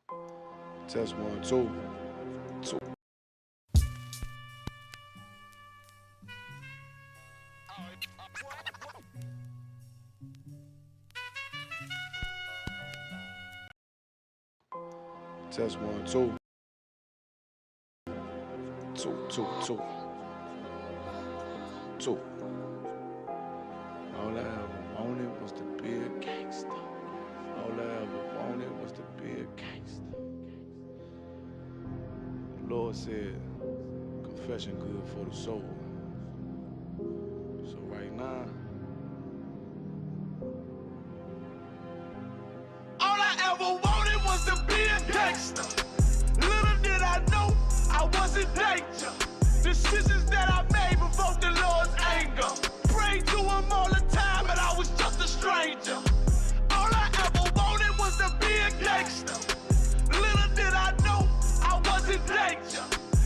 Test 1, 2, 2. Test 1, 2. 2, 2, 2. 2. All I ever wanted was to be a gangster. All I ever wanted was to be a gangster. The Lord said, confession good for the soul. So right now, all I ever wanted was to be a gangster. Little did I know I was in danger. Decisions that I made provoked the Lord's anger. Prayed to him all the time, but I was just a stranger. All I ever wanted was to be a gangster. Little did I know I was in danger.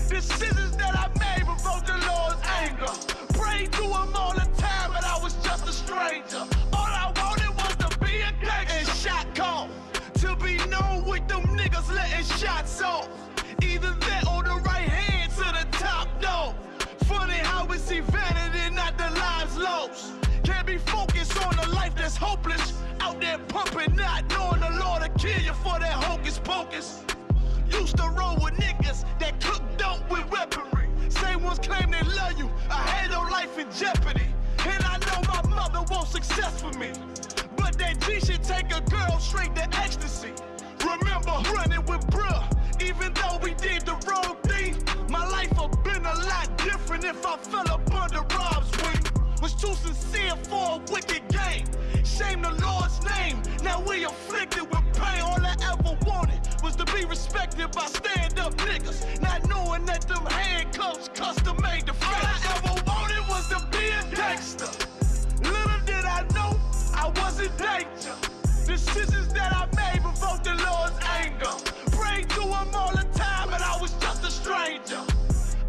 Decisions that I made provoked the Lord's anger. Prayed to him all the time, but I was just a stranger. All I wanted was to be a gangster. And shot call to be known with them niggas letting shots off. Either that or the right hand to the top dog. Funny how we see vanity, not the lives lost. Can't be focused on a life that's hopeless. Out there pumping, not knowing the Lord will kill you for that hocus pocus. Used to roll with niggas that cook dope with weaponry. Same ones claim they love you. I had no life in jeopardy. And I know my mother wants success for me. But that G should take a girl straight to ecstasy. Remember running with bruh, even though we did the wrong thing. My life would've been a lot different if I fell up under Rob's wing. Was too sincere for a wicked game. Shame the Lord's name. Now we afflicted with pain. All I ever wanted was to be respected by stand-up niggas. Not knowing that them handcuffs custom made the face. All I ever wanted was to be a gangster. Little did I know I was in danger. Decisions that I made provoked the Lord's anger. Prayed to him all the time, but I was just a stranger.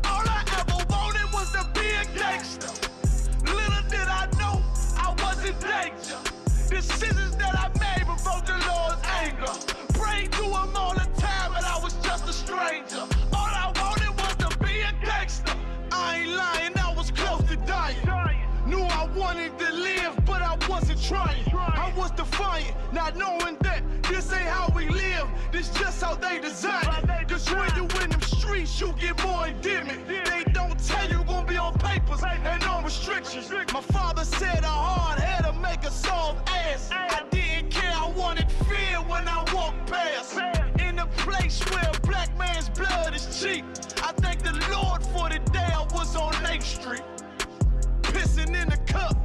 All I ever wanted was to be a gangster. Little did I know I was in danger. Decisions that I made provoked the Lord's anger. Prayed to him all the time, but I was just a stranger. All I wanted was to be a gangster. I ain't lying, I was close to dying. Knew I wanted to live, but I wasn't trying. I was defiant, not knowing that this ain't how we live. This just how they design it. Cause when you in them streets, you get more endemic. They don't tell you gonna be on papers and on restrictions. My father said a hard head to make a soft ass. I didn't care, I wanted fear when I walked past. In a place where a black man's blood is cheap. I thank the Lord for the day I was on 8th Street. Pissing in the cup,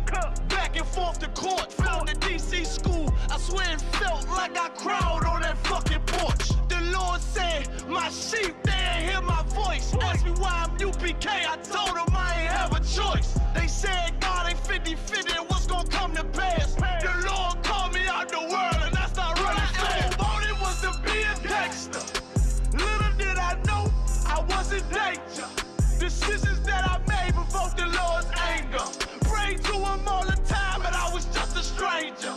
back and forth to court. Found the DC school, I swear it felt like I crawled on that fucking porch. The Lord said, my sheep, they ain't hear my voice. Asked me why I'm UPK, I told them I ain't have a choice. They said God ain't 50-50 and what's gonna come to pass. The Lord called me out the world and I started running fast. All I ever wanted was to be a gangster. Little did I know I was in danger. Decisions that I made provoked the Lord's anger. Prayed to him all the time, but I was just a stranger.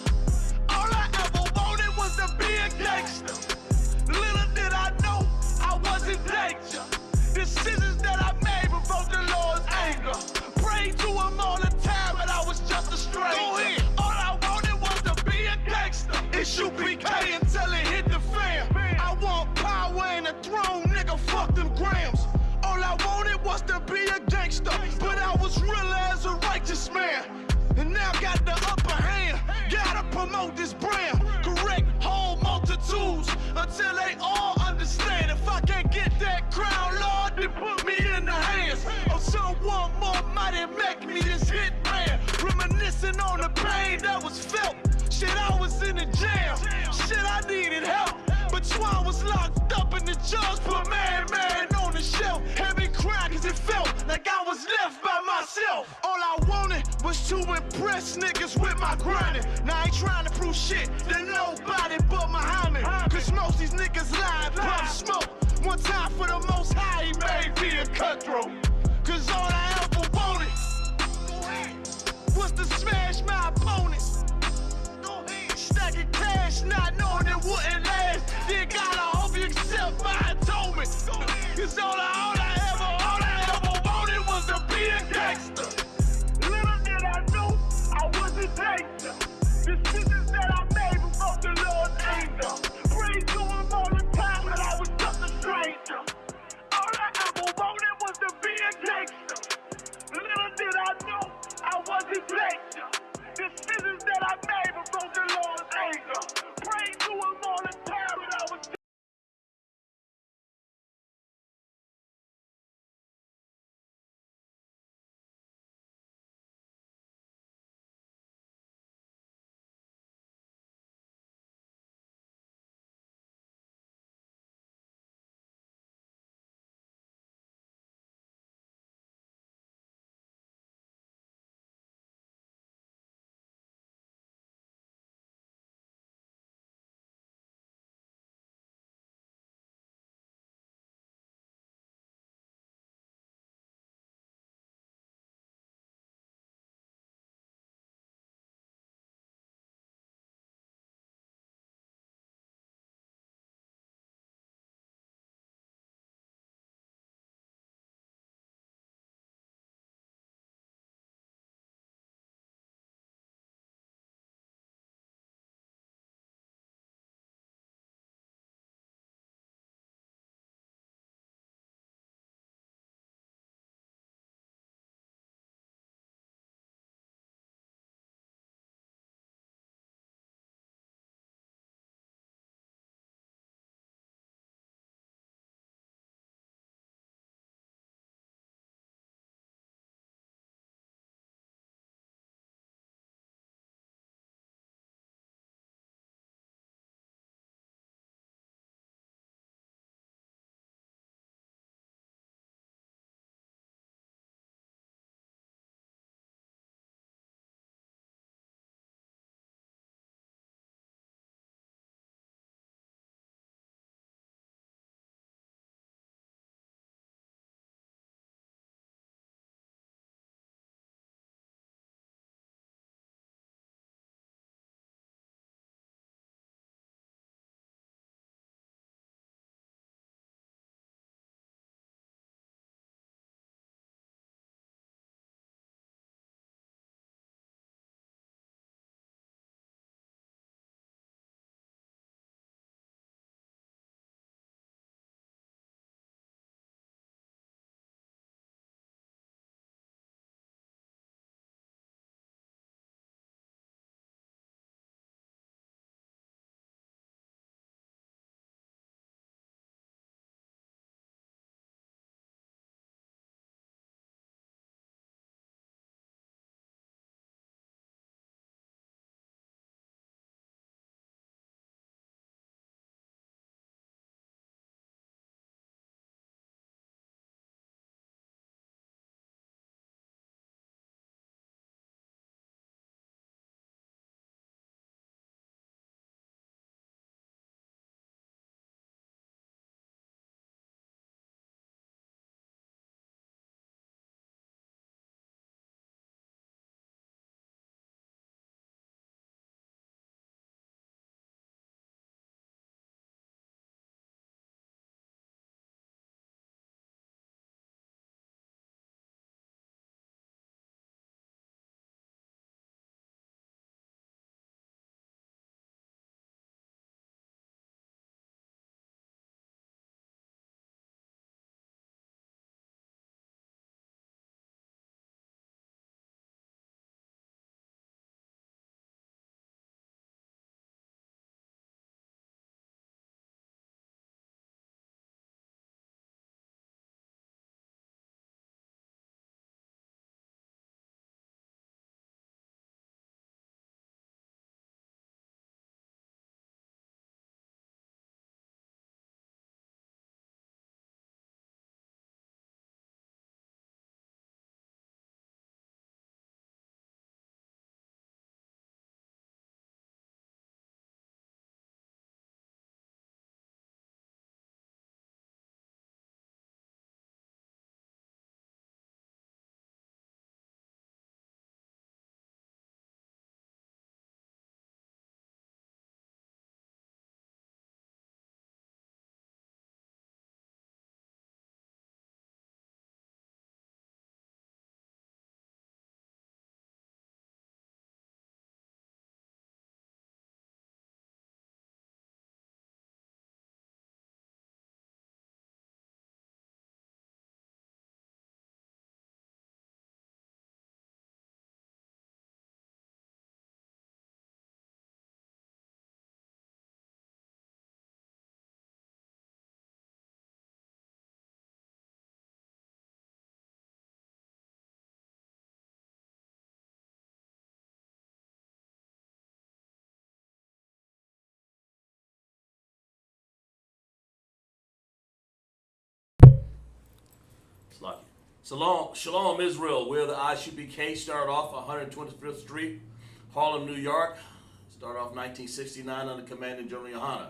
All I ever wanted was to be a gangster. Little did I know I was in danger. Decisions that I made provoked the Lord's anger. Prayed to him all the time, but I was just a stranger. Go ahead. All I wanted was to be a gangster. Isupk until it hit the fan. I want power and a throne, nigga, fuck them grams. All I wanted was to be a gangster, but I was real as a righteous man. And now got the upper hand, gotta promote this brand. Correct whole multitudes until they all understand. If I can't get that crown, Lord, then put me in the hands of someone more mighty, make me this hit man. Reminiscing on the pain that was felt. Shit, I was in the jam. Shit, I needed help. But Swan was locked up in the judge put man on the shelf. Had me crying cause it felt like I was left by myself. All I wanted was to impress niggas with my grinding. Now I ain't trying to prove shit to nobody but Muhammad. Cause most these niggas lie, pump smoke. One time for the most high, he made me a cutthroat. Cause all I ever wanted was to smash my opponent. Stacking cash, not knowing it wouldn't last. Then God, I hope you Cause all I ever wanted was to be a gangster. Little did I know I was a danger. Decisions that I made provoked the Lord's anger. Prayed to him all the time, but I was just a stranger. All I ever wanted was to be a gangster. Little did I know I was a danger. Decisions that I made provoked the Lord's anger. Prayed to him all the time, but I was Lucky. Shalom, Israel. We're the Isupk. Start off 125th Street, Harlem, New York. Start off 1969 under Commanding General Yohana,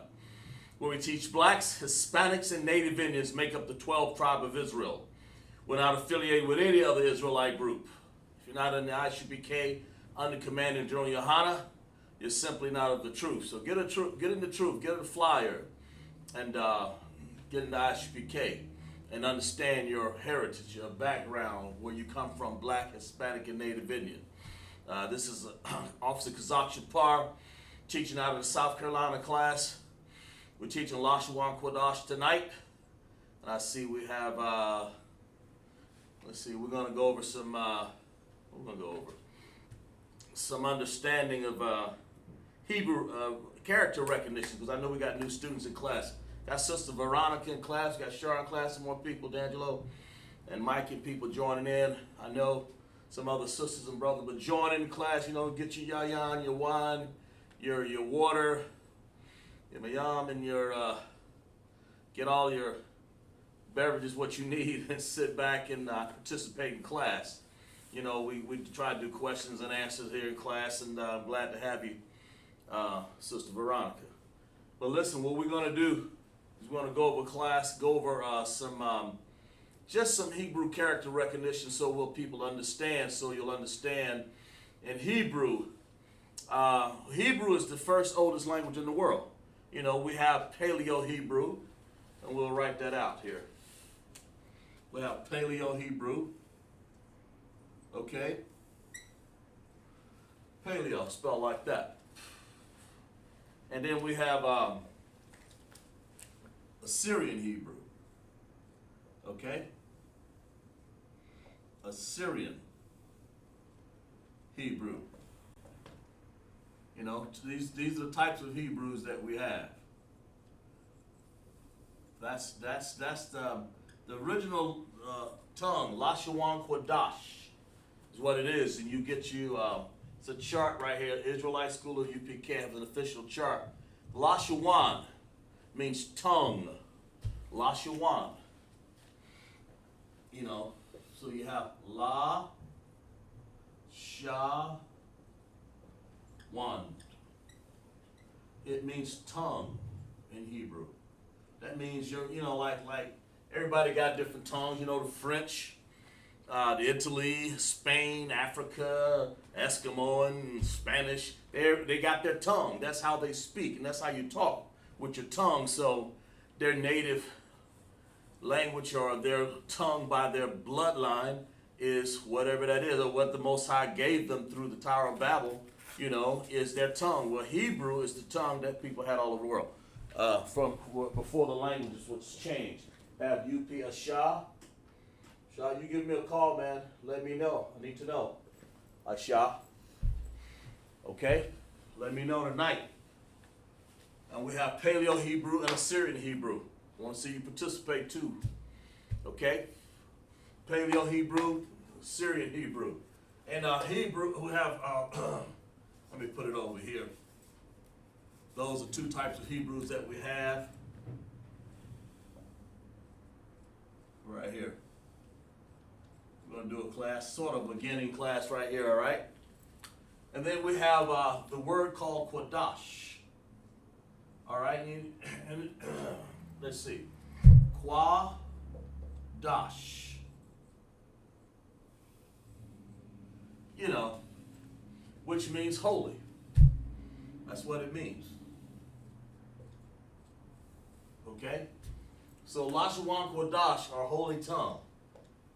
where we teach blacks, Hispanics, and Native Indians make up the 12 tribe of Israel. We're not affiliated with any other Israelite group. If you're not in the Isupk under Commanding General Yohana, you're simply not of the truth. So get in the truth, get a flyer, and get in the Isupk. And understand your heritage, your background, where you come from, black, Hispanic, and Native Indian. This is Officer Qadash teaching out of the South Carolina class. We're teaching Lashawan Qadash tonight. And I see we have, we're going to go over some understanding of Hebrew character recognition, because I know we got new students in class. Got Sister Veronica in class, got Sharon in class, some more people, D'Angelo and Mike and people joining in. I know some other sisters and brothers, but join in class, get your yayan, your wine, your water, your mayam, and your, get all your beverages, what you need, and sit back and participate in class. We try to do questions and answers here in class, and I'm glad to have you, Sister Veronica. But listen, what we're going to do, we're going to go over just some Hebrew character recognition, so people understand, so you'll understand. In Hebrew, Hebrew is the first oldest language in the world. We have Paleo-Hebrew, and we'll write that out here. We have Paleo-Hebrew, okay? Paleo, spelled like that. And then we have Assyrian Hebrew, okay? Assyrian Hebrew. These are the types of Hebrews that we have. That's the original tongue. Lashawan Qadash is what it is, and it's a chart right here. Israelite School of UPK has an official chart. Lashawan means tongue. Lashawan. So you have La, Sha, Wan. It means tongue in Hebrew. That means like everybody got different tongues. The French, the Italy, Spain, Africa, Eskimo, Spanish. They got their tongue. That's how they speak, and that's how you talk with your tongue. So their native language or their tongue by their bloodline is whatever that is, or what the Most High gave them through the Tower of Babel, is their tongue. Well, Hebrew is the tongue that people had all over the world from before the languages was changed. Have UP Asha. Shah, you give me a call, man. Let me know. I need to know. Asha. Okay? Let me know tonight. And we have Paleo-Hebrew and Assyrian Hebrew. I want to see you participate too. Okay? Paleo-Hebrew, Assyrian Hebrew. And Hebrew, we have, let me put it over here. Those are two types of Hebrews that we have. Right here. We're going to do a class, sort of beginning class right here, all right? And then we have the word called Qadash. All right? And let's see. Qadash. Which means holy. That's what it means. Okay? So Lashawan Qadash, our holy tongue.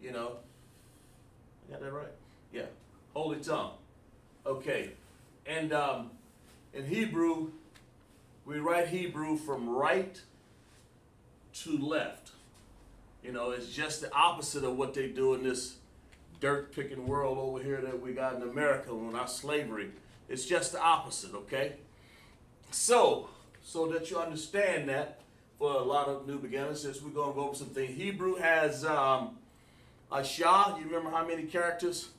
I got that right? Yeah. Holy tongue. Okay. And in Hebrew, we write Hebrew from right to left. It's just the opposite of what they do in this dirt-picking world over here that we got in America when our slavery. It's just the opposite, okay? So that you understand that, for a lot of new beginners, since we're going to go over some things. Hebrew has Asha. You remember how many characters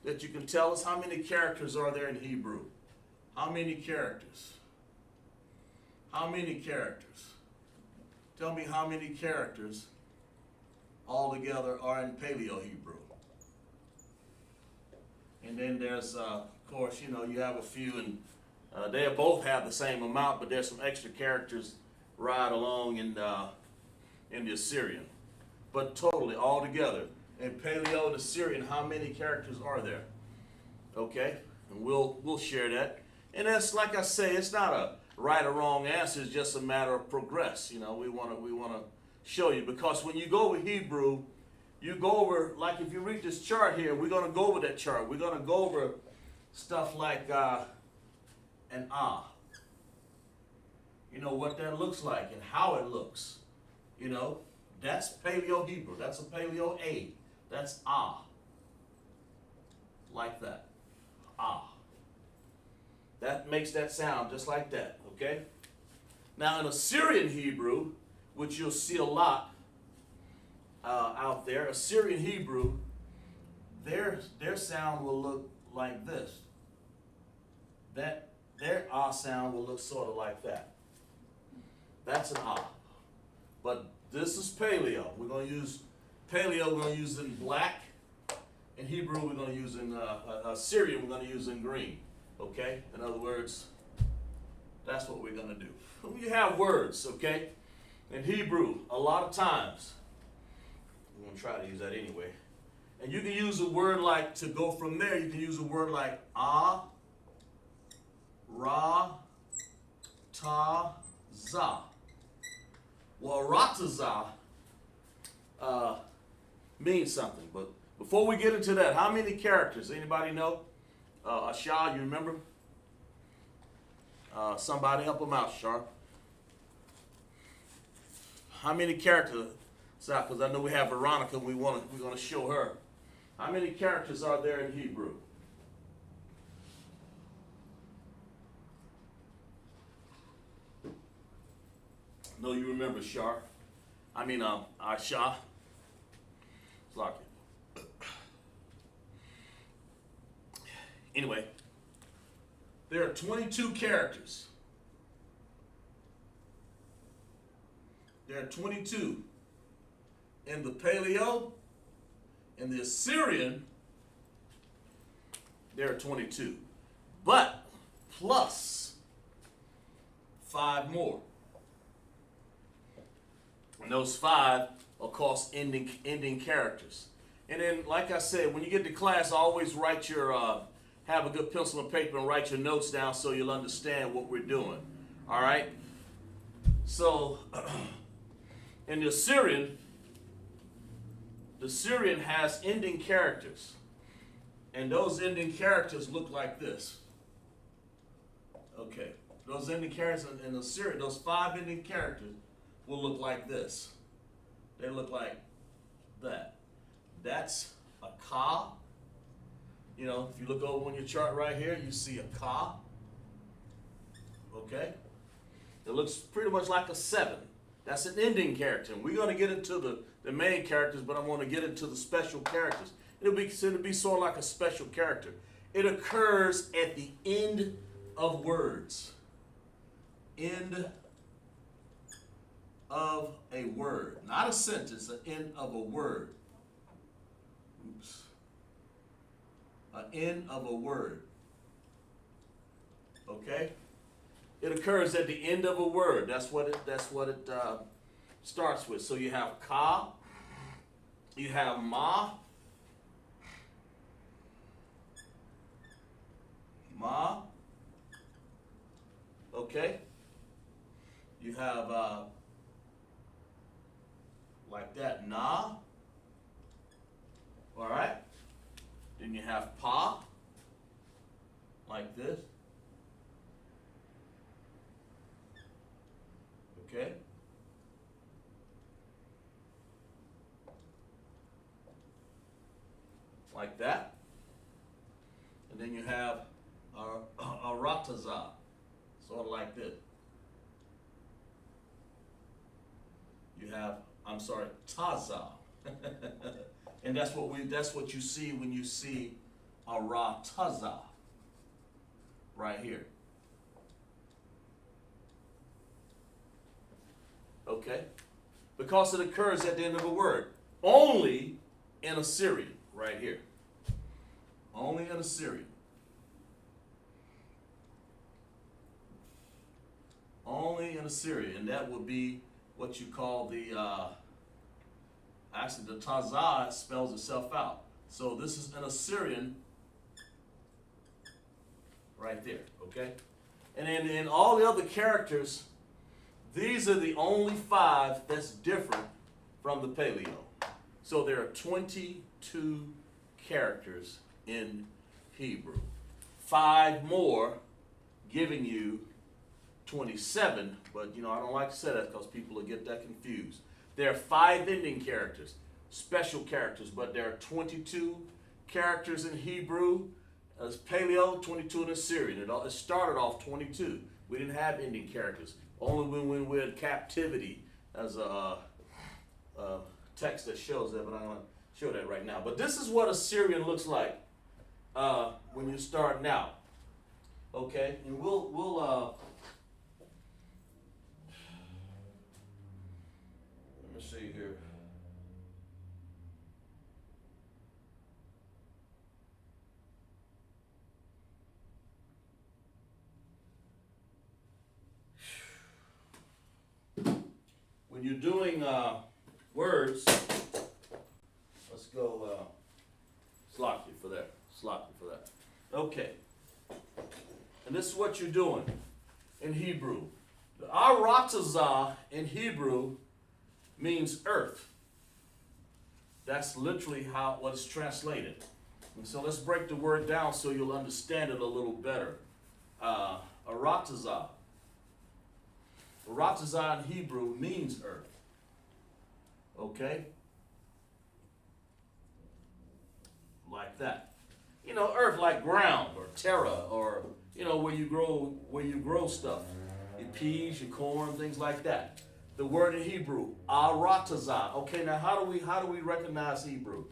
that you can tell us? How many characters are there in Hebrew? How many characters? How many characters? Tell me how many characters altogether are in Paleo Hebrew. And then there's, of course, you know, you have a few, and they both have the same amount, but there's some extra characters right along in the Assyrian. But totally, all together, in Paleo and Assyrian, how many characters are there? Okay, and we'll share that. And that's, like I say, it's not a right or wrong answer. It's just a matter of progress. You know, we want to show you, because when you go over Hebrew, you go over, like if you read this chart here, we're going to go over that chart. We're going to go over stuff like an ah. You know, what that looks like and how it looks. You know, that's Paleo Hebrew. That's a Paleo A. That's ah. Like that. Ah. That makes that sound just like that, okay? Now in Assyrian Hebrew, which you'll see a lot out there, Assyrian Hebrew, their sound will look like this. Their ah sound will look sort of like that. That's an ah. But this is Paleo. We're going to use Paleo, we're going to use it in black. In Hebrew, we're going to use in Assyrian, we're going to use in green. Okay? In other words, that's what we're going to do. When you have words, okay? In Hebrew, a lot of times, I'm going to try to use that anyway. And you can use a word like, to go from there, you can use a word like ah, ra, ta, za. Well, rataza means something, but before we get into that, how many characters? Anybody know? Asha, you remember? Somebody help him out, Sharp. How many characters? Because I know we have Veronica, we're going to show her. How many characters are there in Hebrew? No, you remember Shar. I mean, Asha. It's like it. Anyway, there are 22 characters. There are 22 in the Paleo. In the Assyrian, there are 22. But plus 5 more. And those 5 are, of course, ending characters. And then, like I said, when you get to class, always write your, have a good pencil and paper and write your notes down so you'll understand what we're doing. All right? So, in the Assyrian has ending characters. And those ending characters look like this. Okay. Those ending characters in the Assyrian, those 5 ending characters will look like this. They look like that. That's a ka. You know, if you look over on your chart right here, you see a ka. Okay? It looks pretty much like a 7. That's an ending character. And we're going to get into the main characters, but I want to get into the special characters. It'll be sort of like a special character. It occurs at the end of words. End of a word. Not a sentence, an end of a word. Oops. An end of a word. Okay? It occurs at the end of a word. That's what it starts with. So you have ka, you have ma, okay? You have like that, na, all right? Then you have pa, like this. Okay? Like that. And then you have a rataza, sort of like this. You have, taza. And that's what you see when you see a rataza right here. Okay? Because it occurs at the end of a word. only in Assyrian, right here. Only in Assyrian. Only in Assyrian, and that would be what you call the, actually the Tazah spells itself out. So this is an Assyrian right there, okay? And then in all the other characters, these are the only 5 that's different from the Paleo. So there are 22 characters in Hebrew. 5 more giving you 27, but I don't like to say that because people will get that confused. There are 5 ending characters, special characters, but there are 22 characters in Hebrew. As Paleo, 22 in Assyrian. It started off 22. We didn't have ending characters. Only when we're in captivity, as a text that shows that, but I'm going to show that right now. But this is what Assyrian looks like when you're starting out. Okay, and we'll let me see here. When you're doing words, let's go sloppy for that. Okay. And this is what you're doing in Hebrew. The aratazah in Hebrew means earth. That's literally what it's translated. And so let's break the word down so you'll understand it a little better. Aratazah. Aratazah in Hebrew means earth. Okay? Like that. Earth like ground or terra or where you grow stuff. Your peas, your corn, things like that. The word in Hebrew, aratazah. Okay, now how do we recognize Hebrew?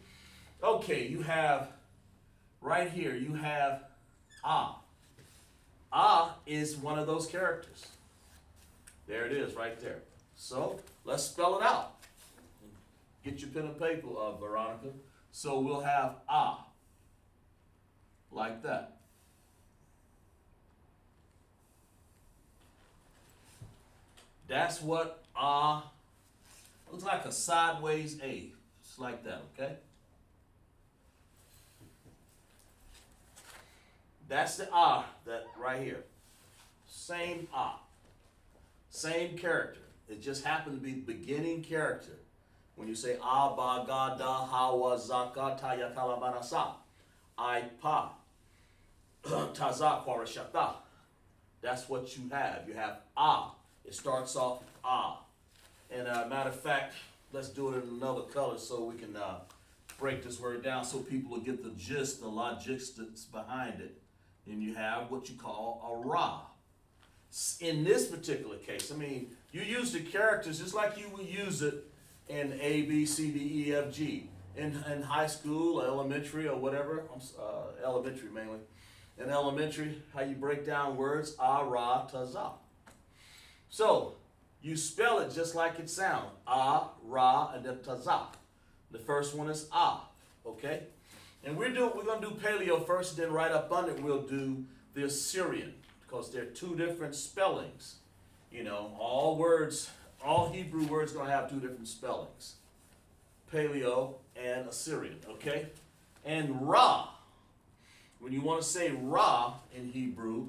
Okay, you have right here, you have ah. Ah is one of those characters. There it is, right there. So let's spell it out. Get your pen and paper, Veronica. So we'll have ah, like that. That's what ah looks like, a sideways A. Just like that, okay? That's the ah, that right here. Same ah. Same character. It just happened to be the beginning character. When you say Abba, Gada, Hawa, Zaka, Taya, Kalabanasa, I, Pa, Taza, Kwarashata. That's what you have. You have Ah. It starts off Ah. And matter of fact, let's do it in another color so we can break this word down so people will get the gist, the logistics behind it. And you have what you call a Ra. In this particular case, you use the characters just like you would use it in A, B, C, D, E, F, G. In high school, elementary, or whatever, elementary mainly. In elementary, how you break down words, ah, ra, ta, za. So, you spell it just like it sounds. Ah, ra, and then ta, za. The first one is ah, okay? And we're going to do Paleo first, then right up under it, we'll do the Assyrian, because there are 2 different spellings. All Hebrew words are going to have 2 different spellings. Paleo and Assyrian, okay? And Ra, when you want to say Ra in Hebrew,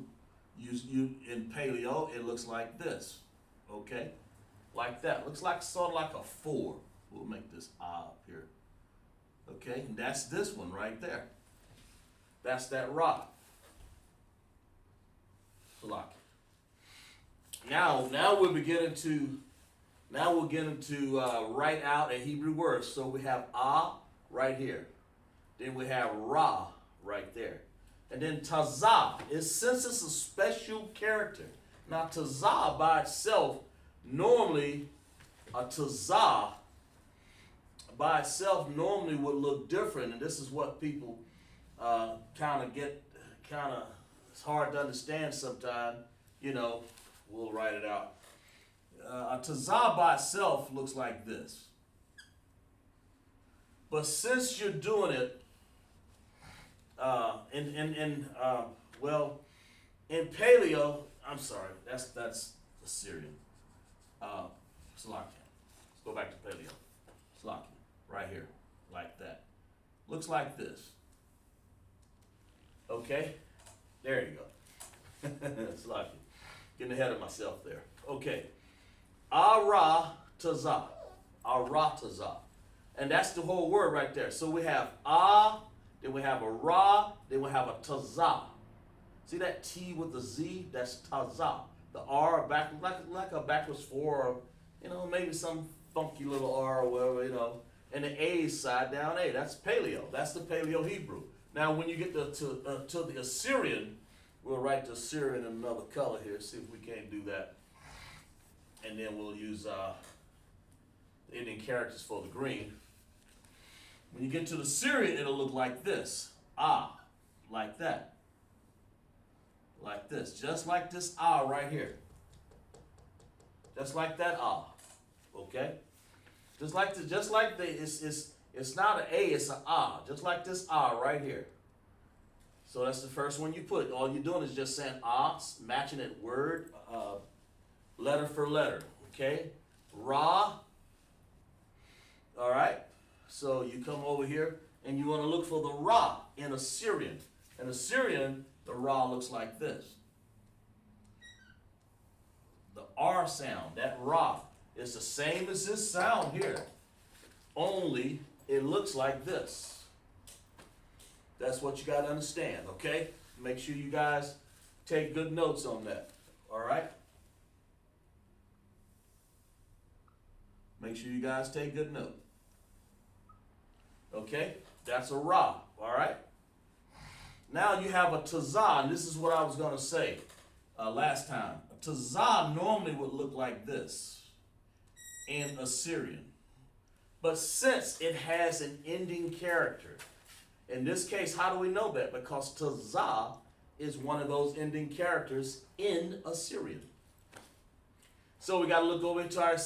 you in Paleo, it looks like this, okay? Like that. Looks like sort of like a 4. We'll make this ah up here. Okay, and that's this one right there. That's that Ra. Now we'll get into write out a Hebrew word. So we have ah right here. Then we have Ra right there. And then Tazah since it's a special character. Now Tazah by itself, normally a Tazah by itself normally would look different, and this is what people it's hard to understand sometimes. We'll write it out. A Tazah by itself looks like this. But since you're doing it, in Paleo, I'm sorry, that's Assyrian. Slakia. Let's go back to Paleo. Slakia, right here, like that. Looks like this. Okay, there you go. Slakia. Getting ahead of myself there. Okay. Aratazah. Aratazah. And that's the whole word right there. So we have then we have a ra, then we have a tazah. See that T with the Z? That's tazah. The R back like a backwards 4, or maybe some funky little R or whatever, And the A side down A. That's Paleo. That's the Paleo Hebrew. Now when you get to the Assyrian, we'll write the Assyrian in another color here. See if we can't do that. And then we'll use the Indian characters for the green. When you get to the Syrian, it'll look like this. Like that. Like this. Just like this right here. Just like that Okay? It's not an A, it's an just like this right here. So that's the first one you put. All you're doing is just saying matching it word, letter for letter. Okay? Ra. All right? So you come over here and you want to look for the Ra in Assyrian. In Assyrian, the Ra looks like this. The R sound, that Ra, is the same as this sound here. Only it looks like this. That's what you got to understand, okay? Make sure you guys take good notes on that, all right? Make sure you guys take good note. Okay, that's a Ra, all right? Now you have a Tazah, and this is what I was going to say last time. A Tazah normally would look like this in Assyrian. But since it has an ending character, in this case, how do we know that? Because Tazah is one of those ending characters in Assyrian. So we got to look over into our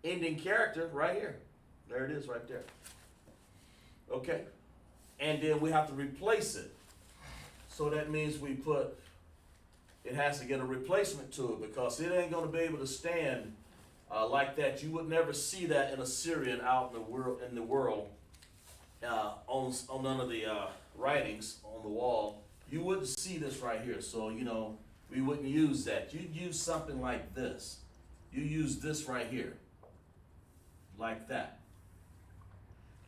ending character right here. There it is right there. Okay. And then we have to replace it. So that means it has to get a replacement to it because it ain't going to be able to stand like that. You would never see that in Assyrian out in the world on none of the writings on the wall. You wouldn't see this right here. So, we wouldn't use that. You'd use something like this. You use this right here. Like that.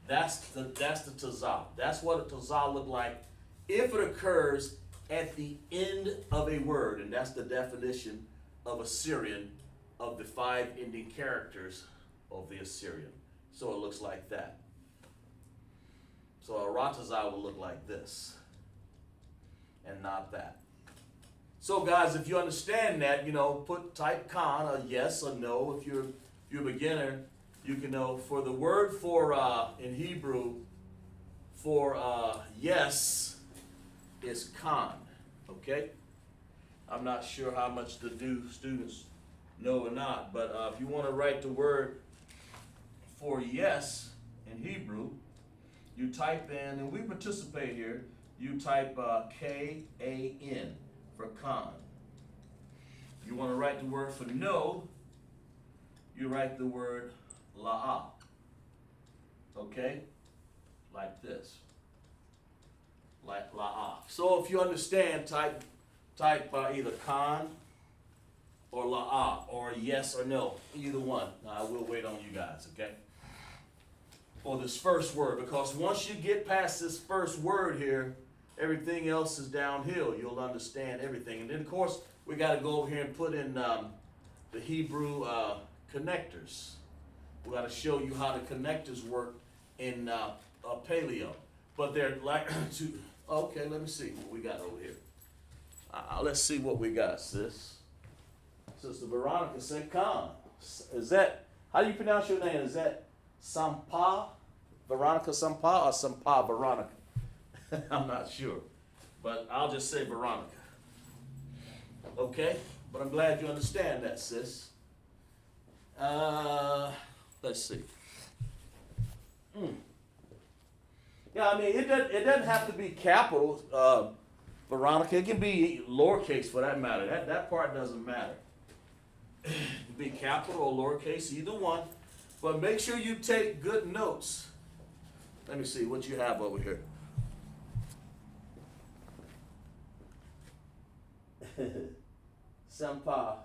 That's the Tazah. That's what a Tazah look like if it occurs at the end of a word, and that's the definition of Assyrian of the 5 ending characters of the Assyrian. So it looks like that. So a Ratazah will look like this, and not that. So guys, if you understand that, type con, a yes or no. If you're a beginner, you can know for the word for in Hebrew for yes is con. Okay, I'm not sure how much the new students know or not, but if you want to write the word for yes in Hebrew, you type in, and we participate here. You type K-A-N for con. You want to write the word for no. You write the word la'ah. Okay? Like this. Like la'ah. So if you understand, type either con or la'ah, or yes or no. Either one. Now, I will wait on you guys, okay? For this first word, because once you get past this first word here, everything else is downhill. You'll understand everything. And then, of course, we got to go over here and put in the Hebrew connectors. We got to show you how the connectors work in Paleo. But they're like okay, let me see what we got over here. Let's see what we got, sis. Sister Veronica said, "Khan." Is that, how do you pronounce your name? Is that Sampa? Veronica Sampa or Sampa Veronica? I'm not sure. But I'll just say Veronica. Okay? But I'm glad you understand that, sis. Let's see. Yeah, I mean, it doesn't have to be capital, Veronica. It can be lowercase for that matter. That part doesn't matter. It can be capital or lowercase, either one. But make sure you take good notes. Let me see what you have over here. Sampa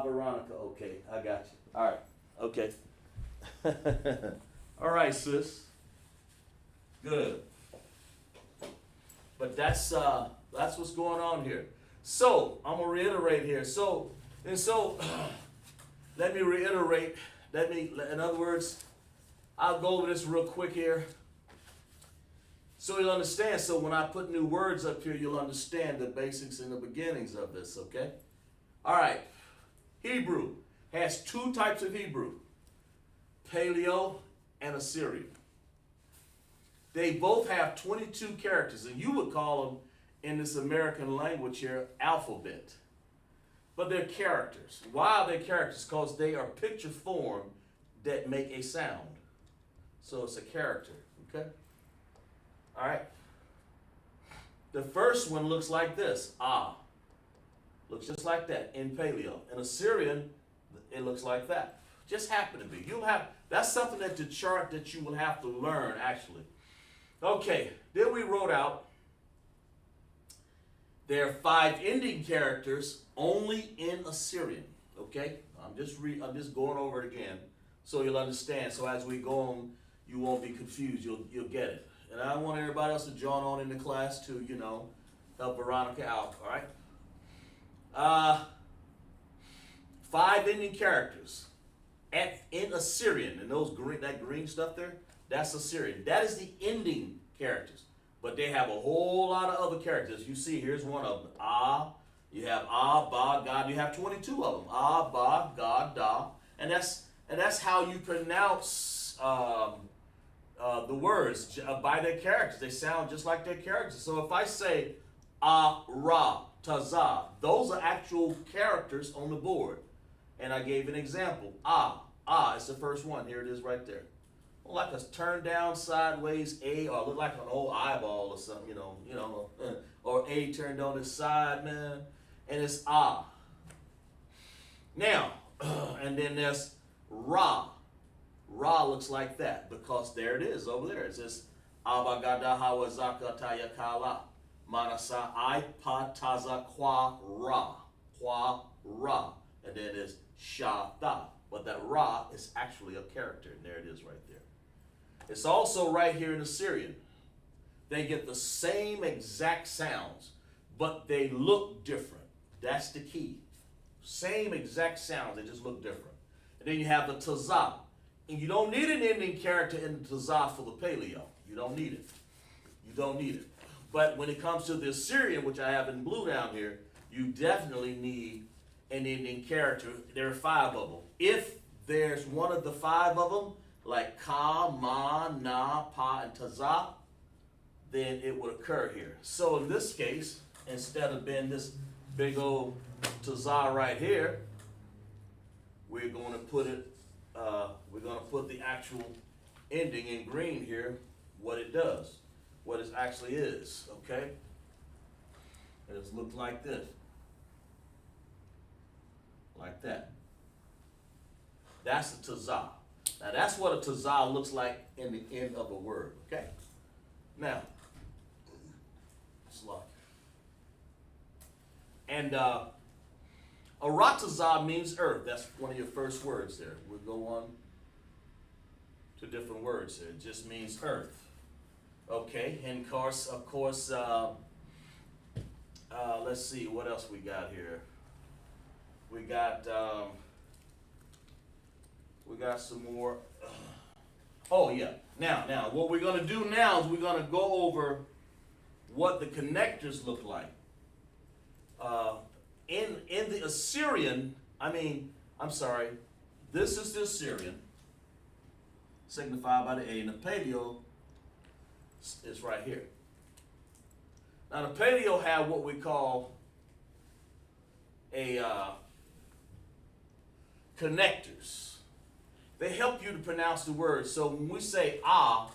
Veronica. Okay, I got you. All right. Okay. All right, sis. Good. But that's what's going on here. So I'm gonna reiterate here. So let me reiterate. In other words, I'll go over this real quick here. So you'll understand. So when I put new words up here, you'll understand the basics and the beginnings of this, okay? All right. Hebrew has two types of Hebrew, Paleo and Assyrian. They both have 22 characters, and you would call them, in this American language here, alphabet. But they're characters. Why are they characters? Because they are picture form that make a sound. So it's a character, okay? All right. The first one looks like this, ah. Looks just like that in Paleo. In Assyrian, it looks like that. Just happen to be. That's something that the chart that you will have to learn, actually. Okay, then we wrote out there are 5 ending characters only in Assyrian. Okay? I'm just going over it again so you'll understand. So as we go on, you won't be confused. You'll get it. And I want everybody else to join on in the class to, help Veronica out, all right? 5 ending characters in Assyrian, and that green stuff there, that's Assyrian. That is the ending characters. But they have a whole lot of other characters. You see, here's one of them. Ah, you have Ah, Ba, God. You have 22 of them. Ah, Ba, God, Da. And that's how you pronounce the words by their characters. They sound just like their characters. So if I say Ah, Ra, Tazah, those are actual characters on the board. And I gave an example. Ah, it's the first one. Here it is right there. Like a turned down sideways A, or look like an old eyeball or something, or A turned on its side, man. And it's Ah. Now, and then there's Ra. Ra looks like that because there it is over there. It says Abagada Hawazaka Tayakala. Manasa I Pataza Kwa Ra. And then there's Shata. But that Ra is actually a character, and there it is right there. It's also right here in Assyrian. They get the same exact sounds, but they look different. That's the key. Same exact sounds, they just look different. And then you have the Tazah. And you don't need an ending character in the Tazah for the Paleo. You don't need it. But when it comes to the Assyrian, which I have in blue down here, you definitely need an ending character. There are 5 of them. If there's one of the 5 of them, like Ka, Ma, Na, Pa, and Tazah, then it would occur here. So in this case, instead of being this big old Tazah right here, we're going to put the actual ending in green here, what it does, what it actually is, okay? And it looks like this. Like that. That's the Tazah. Now that's what a Tazah looks like in the end of a word, okay? Now, slide. And Aratazah means earth. That's one of your first words there. We'll go on to different words here. It just means earth. Okay, and of course, let's see, what else we got here? We got some more. Oh yeah. Now, what we're gonna do now is we're gonna go over what the connectors look like. In the Assyrian, this is the Assyrian, signified by the A, and the Paleo is right here. Now the Paleo have what we call a connectors. They help you to pronounce the word. So when we say ah,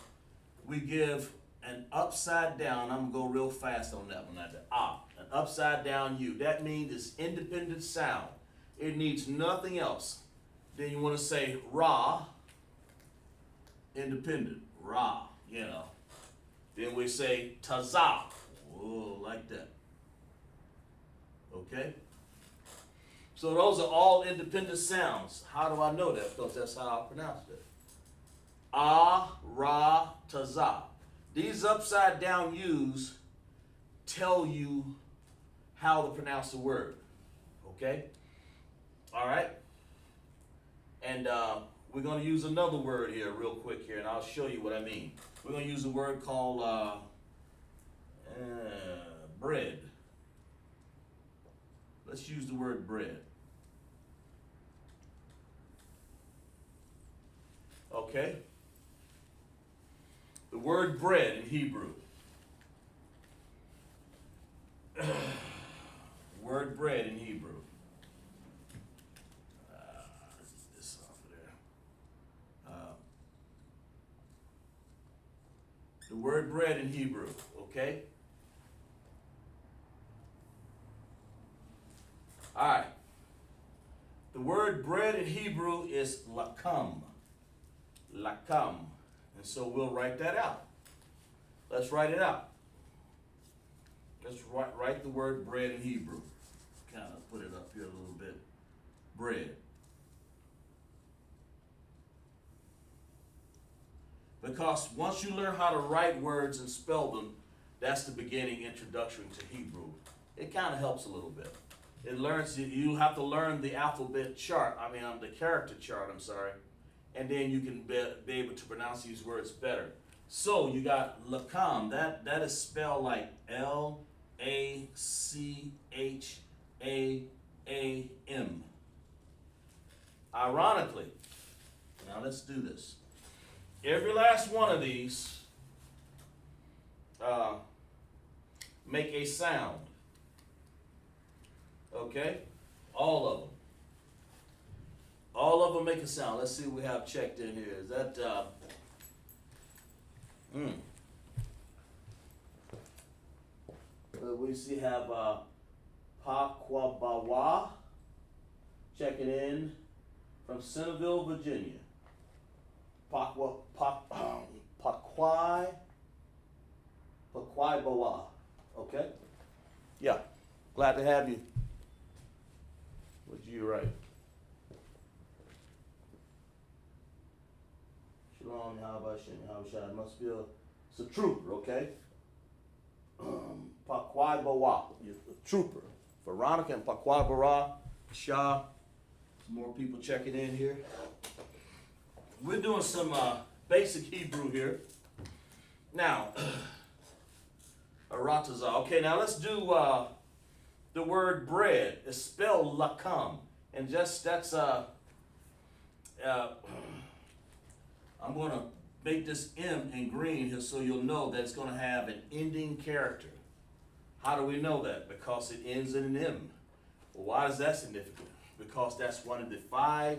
we give an upside down. I'm going to go real fast on that one. Not the ah. An upside down U. That means it's independent sound. It needs nothing else. Then you want to say ra, independent. Ra, you know. Then we say tazah. Whoa, like that. Okay? So those are all independent sounds. How do I know that? Because that's how I pronounce it. Ah, ra, tazah. These upside down U's tell you how to pronounce the word. Okay? All right? And we're going to use another word here real quick here, and I'll show you what I mean. We're going to use a word called bread. Let's use the word bread. Okay? The word bread in Hebrew. Word bread in Hebrew. This off there. The word bread in Hebrew, okay? All right. The word bread in Hebrew is lakam. Lakam. And so we'll write that out. Let's write it out. Let's write the word bread in Hebrew. Kind of put it up here a little bit. Bread. Because once you learn how to write words and spell them, that's the beginning introduction to Hebrew. It kind of helps a little bit. It learns, you have to learn the alphabet chart, the character chart, I'm sorry. And then you can be able to pronounce these words better. So you got lakam, that is spelled like L-A-C-H-A-A-M. Ironically, now let's do this. Every last one of these make a sound. Okay? All of them. All of them make a sound. Let's see what we have checked in here. Is that, we see have Pakwabawa checking in from Centerville, Virginia. Pakwaibawa. Okay? Yeah. Glad to have you. What did you write? Shalom, Yahabashim, must be it's a trooper, okay? Pakwaibawa, a trooper. Veronica and Pakwaibawa, Shah. Some more people checking in here. We're doing some basic Hebrew here. Now, Aratazah. Okay, now let's do the word bread. It's spelled lakam. And just that's I'm going to make this M in green here so you'll know that it's going to have an ending character. How do we know that? Because it ends in an M. Well, why is that significant? Because that's one of the 5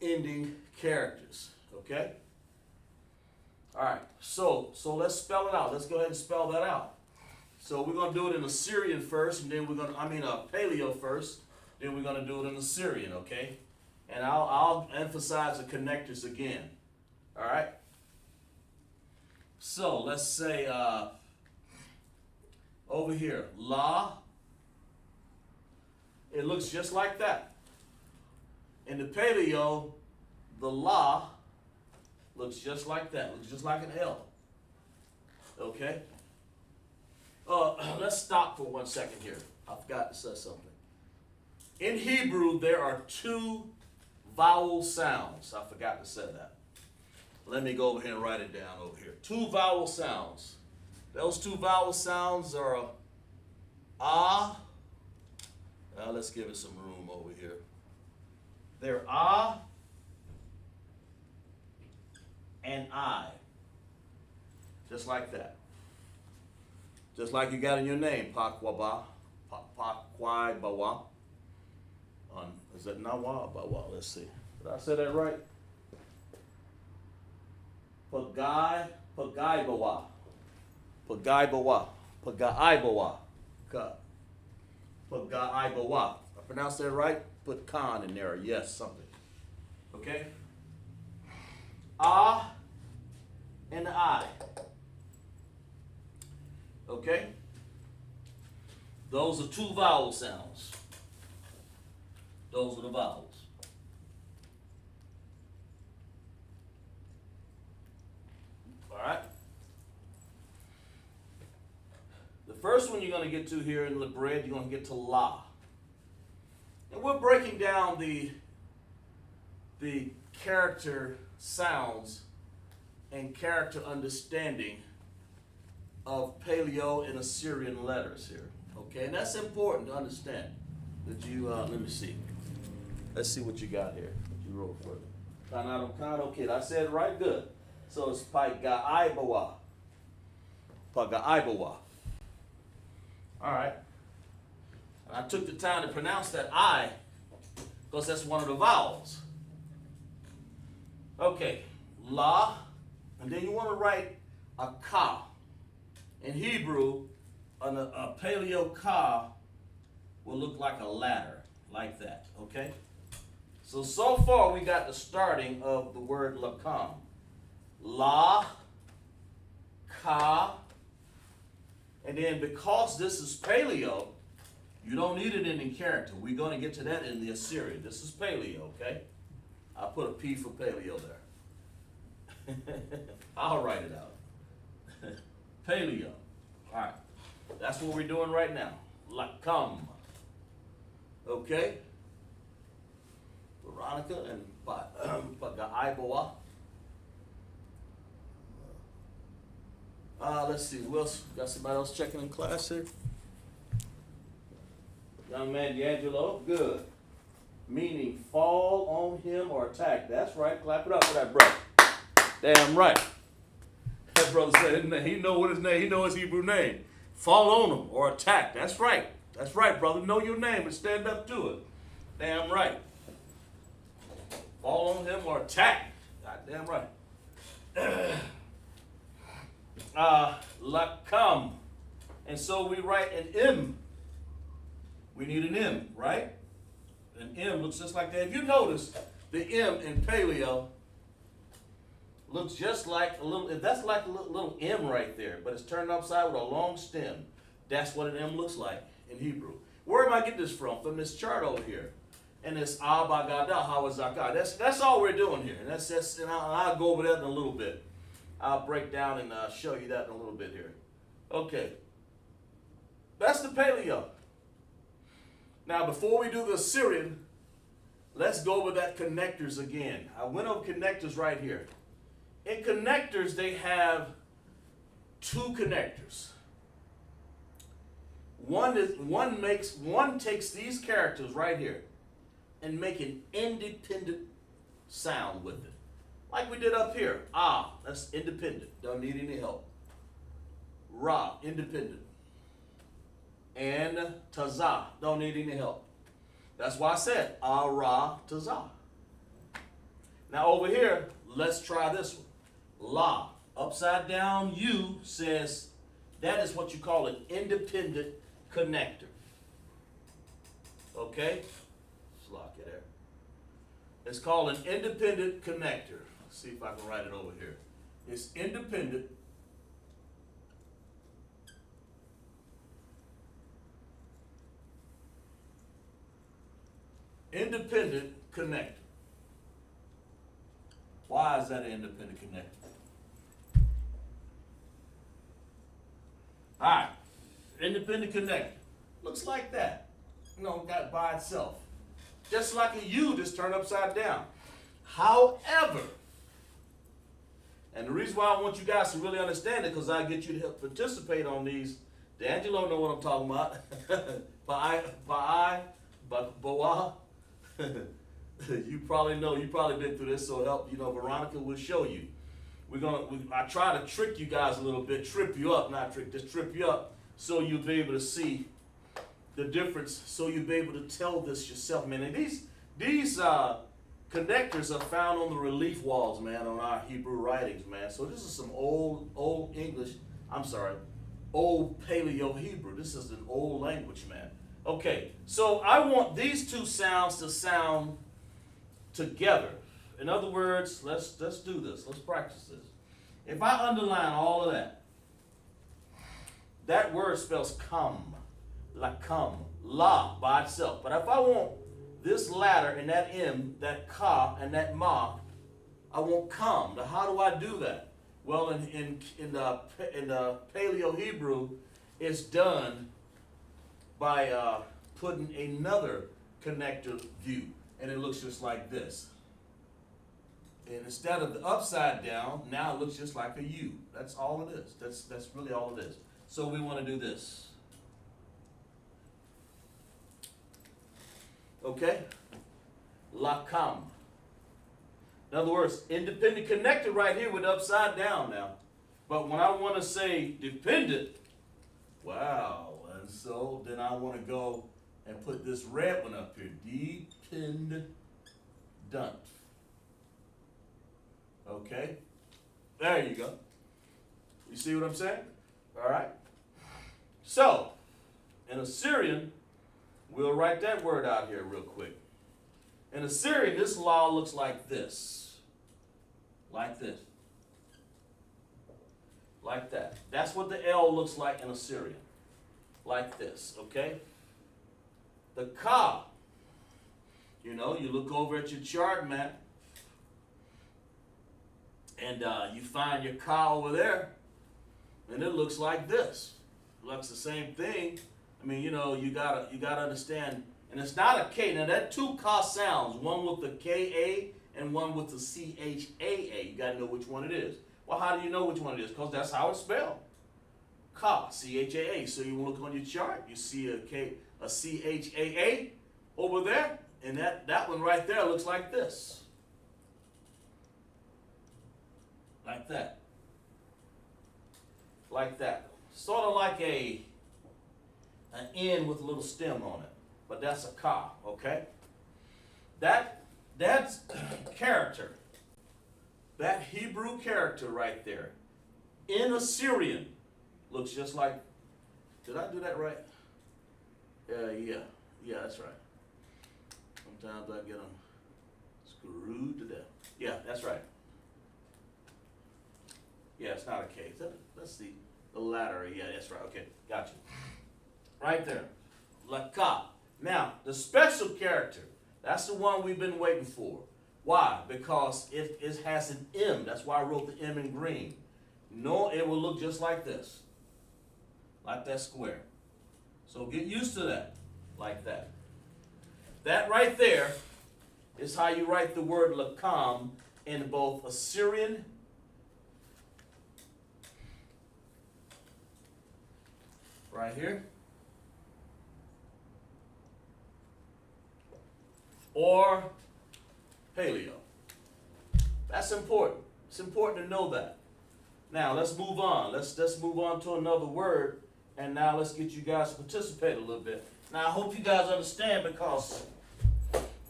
ending characters. Okay? All right. So let's spell it out. Let's go ahead and spell that out. So we're going to do it in Assyrian first, and then we're going to, Paleo first, then we're going to do it in Assyrian, okay? And I'll emphasize the connectors again. All right? So let's say over here, La. It looks just like that. In the Paleo, the La looks just like that. Looks just like an L. Okay? Let's stop for 1 second here. I forgot to say something. In Hebrew, there are 2 vowel sounds. I forgot to say that. Let me go over here and write it down over here. 2 vowel sounds. Those 2 vowel sounds are ah. Now let's give it some room over here. They're ah and I. Just like that. Just like you got in your name, Pakwaba, Pakwaibawa. Is that Nawa Bawa? Let's see. Did I say that right? Pagaibawa. I pronounced that right? Put con in there, yes, something. Okay? Ah and I. Okay? Those are two vowel sounds. Those are the vowels. All right? The first one you're going to get to here in the bread, you're going to get to la. And we're breaking down the character sounds and character understanding of Paleo and Assyrian letters here. Okay, and that's important to understand. That you, let me see. Let's see what you got here. What you wrote for me. Okay, I said it right, good. So it's Pagaibawa. Pagaibawa. All right. I took the time to pronounce that I because that's one of the vowels. Okay, la, and then you want to write a ka. In Hebrew, a Paleo ka will look like a ladder, like that, okay? So far we got the starting of the word lakam. La, ka, and then because this is Paleo, you don't need it in character. We're going to get to that in the Assyrian. This is Paleo, okay? I'll put a P for Paleo there. I'll write it out. Paleo. All right. That's what we're doing right now. Lakam. Okay? Veronica and Pagaibawa. Let's see. Who else? Got somebody else checking in class here? Young man D'Angelo. Good. Meaning fall on him or attack. That's right. Clap it up for that brother. Damn right. That brother said he know what his name. He know his Hebrew name. Fall on him or attack. That's right. That's right, brother. Know your name and stand up to it. Damn right. Fall on him or attack. God damn right. Lakam. And so we write an M. We need an M, right? An M looks just like that. If you notice, the M in Paleo looks just like a little, that's like a little M right there, but it's turned upside with a long stem. That's what an M looks like in Hebrew. Where am I getting this from? From this chart over here. And it's Abagada, Hawazaka. That's all we're doing here. And I'll go over that in a little bit. I'll break down and show you that in a little bit here. Okay. That's the Paleo. Now, before we do the Assyrian, let's go over that connectors again. I went over connectors right here. In connectors, they have two connectors. One takes these characters right here and make an independent sound with it. Like we did up here. Ah, that's independent. Don't need any help. Ra, independent. And Tazah, don't need any help. That's why I said Ra, Tazah. Now over here, let's try this one. La, upside down U says that is what you call an independent connector. Okay? Lock it there. It's called an independent connector. Let's see if I can write it over here. It's independent. Independent connector. Why is that an independent connector? All right, independent connector. Looks like that. Got by itself. Just like a U just turned upside down. However, and the reason why I want you guys to really understand it, because I get you to help participate on these. D'Angelo know what I'm talking about. Bawa. You probably know. You probably been through this. So help. Veronica will show you. I try to trick you guys a little bit, trip you up, not trick, just trip you up, so you'll be able to see the difference. So you'll be able to tell this yourself, man. And these connectors are found on the relief walls, man, on our Hebrew writings, man. So this is some old English, old Paleo Hebrew. This is an old language, man. Okay, so I want these two sounds to sound together. In other words, let's do this. Let's practice this. If I underline all of that, that word spells come, la by itself. But if I want this latter and that m, that ka and that ma, I want come. Now, how do I do that? Well, in the Paleo Hebrew, it's done by putting another connector view, and it looks just like this. And instead of the upside down, now it looks just like a U. That's all it is. That's really all it is. So we want to do this. Okay? Lakam. In other words, independent connected right here with upside down now. But when I want to say dependent, wow. And so then I want to go and put this red one up here. Dependent. Okay? There you go. You see what I'm saying? All right? So, in Assyrian, we'll write that word out here real quick. In Assyrian, this law looks like this. Like this. Like that. That's what the L looks like in Assyrian. Like this, okay? The Ka. You know, you look over at your chart map, and you find your Ka over there, and it looks like this. It looks the same thing. I mean, you know, you gotta understand, and it's not a K. Now that two Ka sounds, one with the K-A and one with the C-H-A-A. You gotta know which one it is. Well, how do you know which one it is? Because that's how it's spelled. Ka, C-H-A-A. So you look on your chart, you see a C-H-A-A over there, and that one right there looks like this. Like that. Like that. Sort of like an N with a little stem on it. But that's a Ka, okay? That's character. That Hebrew character right there. In Assyrian looks just like, did I do that right? Yeah, that's right. Sometimes I get them screwed to death. Yeah, that's right. Yeah, it's not a K. Let's see. The latter. Yeah, that's right. Okay, got you. Right there. Laka. Now, the special character, that's the one we've been waiting for. Why? Because it has an M. That's why I wrote the M in green. No, it will look just like this. Like that square. So get used to that. Like that. That right there is how you write the word lakam in both Assyrian right here, or Paleo. That's important. It's important to know that. Now let's move on. Let's move on to another word, and now let's get you guys to participate a little bit. Now I hope you guys understand, because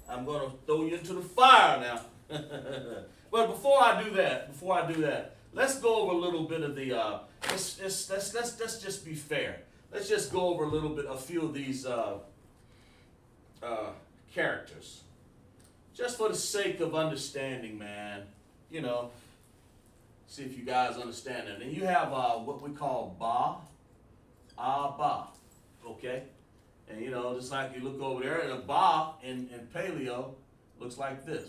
I'm going to throw you into the fire now. But before I do that, let's go over a little bit of the. Let's just be fair. Let's just go over a few of these characters, just for the sake of understanding, man. You know, see if you guys understand it. And you have what we call ba, ba, okay? And you know, just like you look over there, and a ba in Paleo looks like this,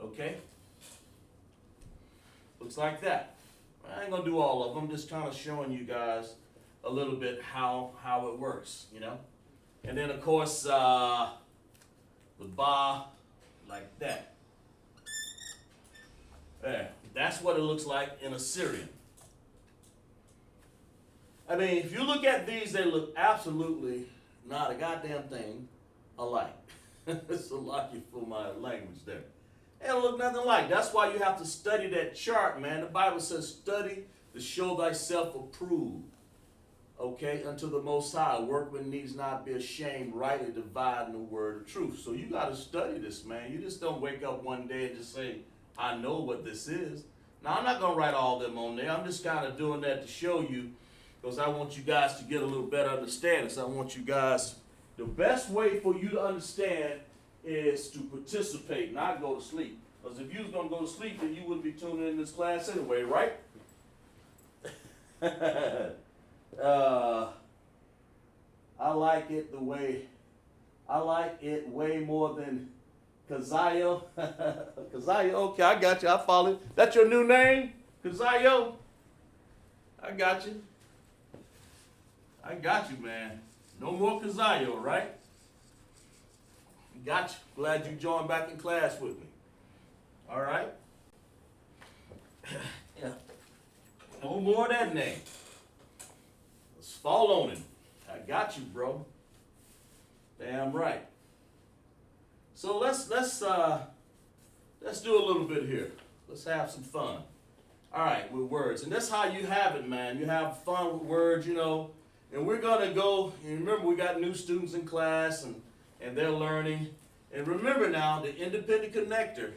okay? Looks like that. I ain't gonna do all of them. Just kind of showing you guys a little bit how it works, you know. And then of course the ba like that. There. That's what it looks like in Assyrian. I mean, if you look at these, they look absolutely not a goddamn thing alike. It's a lucky for my language there. They don't look nothing like. That's why you have to study that chart, man. The Bible says, study to show thyself approved. Okay, unto the Most High, workman needs not be ashamed, rightly dividing the word of truth. So you got to study this, man. You just don't wake up one day and just say, I know what this is. Now, I'm not going to write all them on there. I'm just kind of doing that to show you, because I want you guys to get a little better understanding. So I want you guys, the best way for you to understand is to participate, not go to sleep. Because if you was going to go to sleep, then you wouldn't be tuning in this class anyway, right? I like it way more than Kazayo. Kazayo, okay, I got you. I follow you. That's your new name? Kazayo? I got you. I got you, man. No more Kazayo, right? Got you. Glad you joined back in class with me. All right? Yeah. No more of that name. Let's fall on him. I got you, bro. Damn right. So let's do a little bit here. Let's have some fun. All right, with words. And that's how you have it, man. You have fun with words, you know. And we're going to go, and remember, we got new students in class, and they're learning. And remember now, the independent connector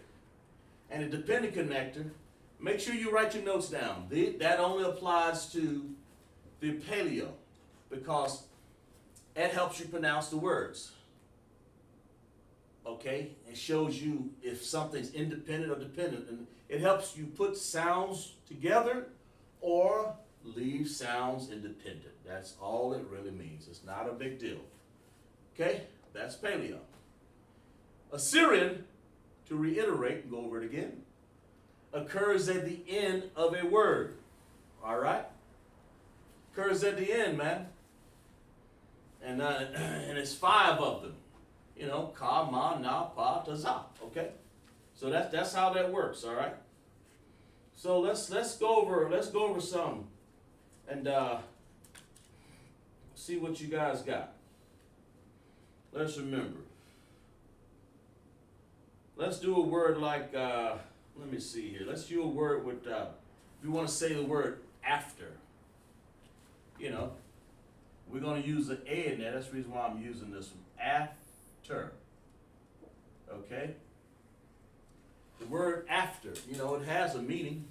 and the dependent connector, make sure you write your notes down. That only applies to the paleo, because it helps you pronounce the words. Okay? It shows you if something's independent or dependent. And it helps you put sounds together or leave sounds independent. That's all it really means. It's not a big deal. Okay? That's paleo. Assyrian, to reiterate and go over it again, occurs at the end of a word. All right? Occurs at the end, man. And it's 5 of them. You know, ka, ma, na, pa, ta, za. Okay? So that's how that works, all right? So let's go over some and see what you guys got. Let's remember. Let's do a word like let me see here. Let's do a word with if you want to say the word after. You know, we're going to use an A in there. That's the reason why I'm using this one. After. Okay? The word after, you know, it has a meaning.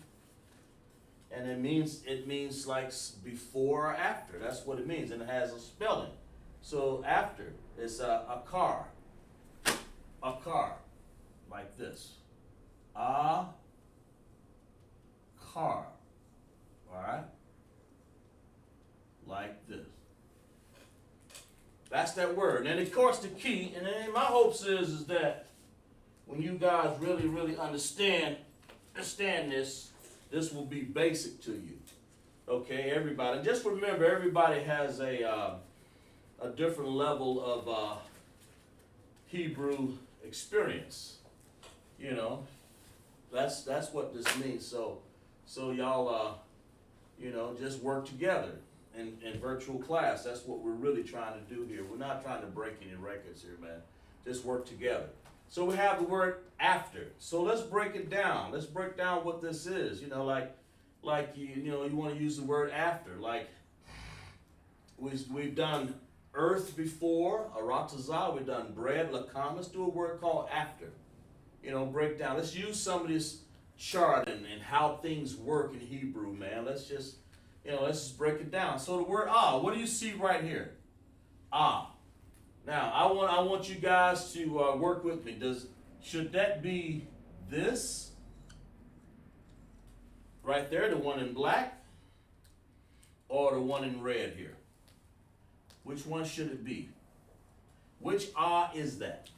And it means like before or after. That's what it means. And it has a spelling. So after is a car. A car. Like this. A car. All right? Like this. That's that word. And of course the key, and my hopes is that when you guys really, really understand this will be basic to you. Okay, everybody. Just remember, everybody has a different level of Hebrew experience. You know, that's what this means. So y'all, you know, just work together in virtual class. That's what we're really trying to do here. We're not trying to break any records here, man. Just work together. So we have the word after. So let's break it down. Let's break down what this is. You know, like you know, you want to use the word after. Like we've done earth before, aratazah. We've done bread, lakam. Let's do a word called after. You know, break down. Let's use some of this chart and how things work in Hebrew, man. Let's just break it down. So the word what do you see right here? Now, I want you guys to work with me. Should that be this? Right there, the one in black? Or the one in red here? Which one should it be? Which is that?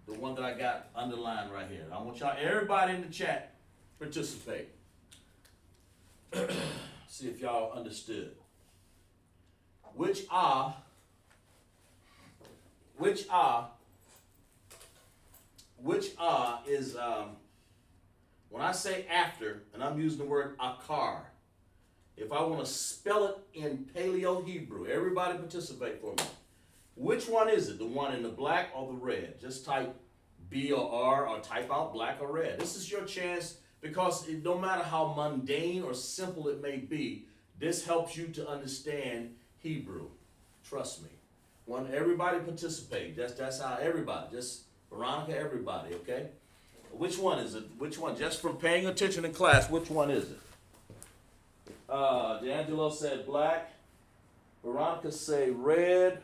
The one that I got underlined right here. I want y'all, everybody in the chat, participate. See if y'all understood. Which is when I say after, and I'm using the word akar. If I want to spell it in Paleo Hebrew, everybody participate for me. Which one is it? The one in the black or the red? Just type B or R or type out black or red. This is your chance, because no matter how mundane or simple it may be, This helps you to understand Hebrew. Trust me. Want everybody participate. That's how everybody, just Veronica, everybody, okay? Which one is it? Which one? Just from paying attention in class, which one is it? D'Angelo said black. Veronica say red.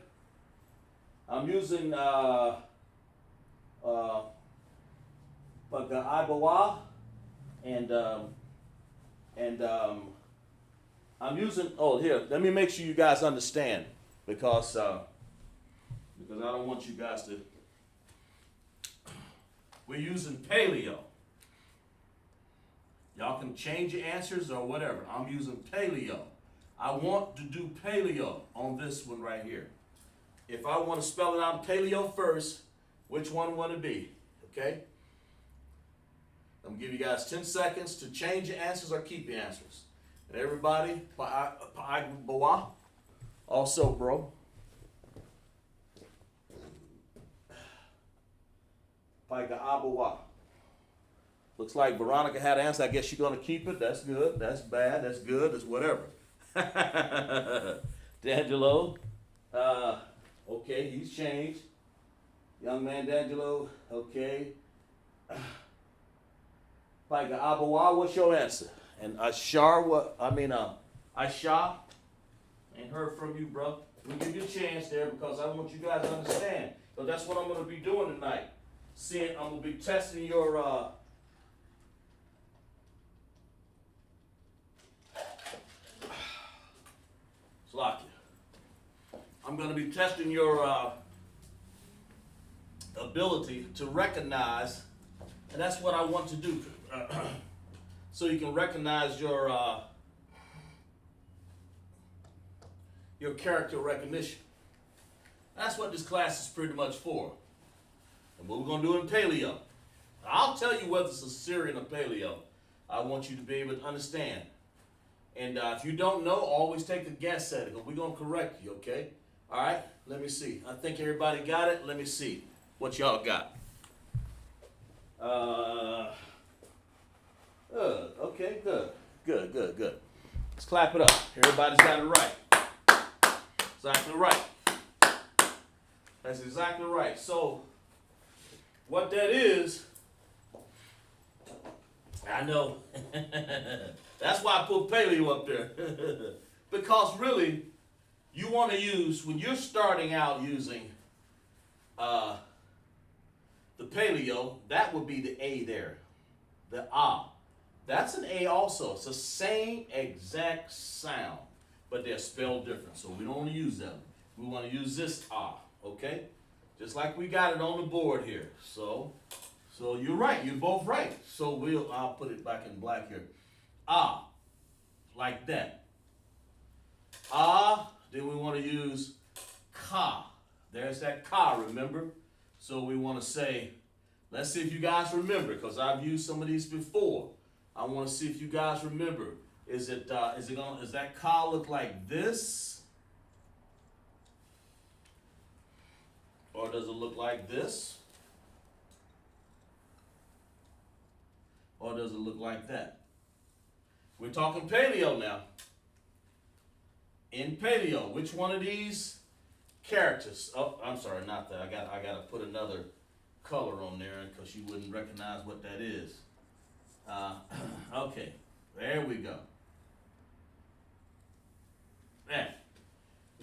I'm using Ibawa and I'm using. Oh, here. Let me make sure you guys understand because I don't want you guys to. We're using paleo. Y'all can change your answers or whatever. I'm using paleo. I want to do paleo on this one right here. If I want to spell it out paleo first, which one would it be? Okay? I'm going to give you guys 10 seconds to change your answers or keep your answers. And everybody, Bawa, also, bro. Abawa. Looks like Veronica had an answer. I guess she's going to keep it. That's good. That's bad. That's good. That's whatever. D'Angelo. Okay, he's changed. Young man D'Angelo. Okay. Abawa, what's your answer? And Ashar, Aisha, ain't heard from you, bro. We'll give you a chance there because I want you guys to understand. So that's what I'm going to be doing tonight. I'm going to be testing your, I'm going to be testing your ability to recognize, and that's what I want to do. So you can recognize your character recognition. That's what this class is pretty much for. And what we're going to do in paleo. I'll tell you whether it's Assyrian or paleo. I want you to be able to understand. And if you don't know, always take a guess at it. We're going to correct you, okay? All right? Let me see. I think everybody got it. Let me see what y'all got. Okay, good. Good. Let's clap it up. Everybody's got it right. Exactly right. That's exactly right. So, what that is, I know. That's why I put paleo up there. Because really, you want to use, when you're starting out using the paleo, that would be the A there. The ah. That's an A also. It's the same exact sound, but they're spelled different. So we don't want to use them. We want to use this ah, okay? Just like we got it on the board here. So you're right. You're both right. So I'll put it back in black here. Ah, like that. Ah, then we want to use ka. There's that ka, remember? So we want to say, let's see if you guys remember, because I've used some of these before. I want to see if you guys remember. Does that ka look like this? Or does it look like this? Or does it look like that? We're talking paleo now. In paleo, which one of these characters? Oh, I'm sorry, not that. I got to put another color on there because you wouldn't recognize what that is. Okay, there we go. Now,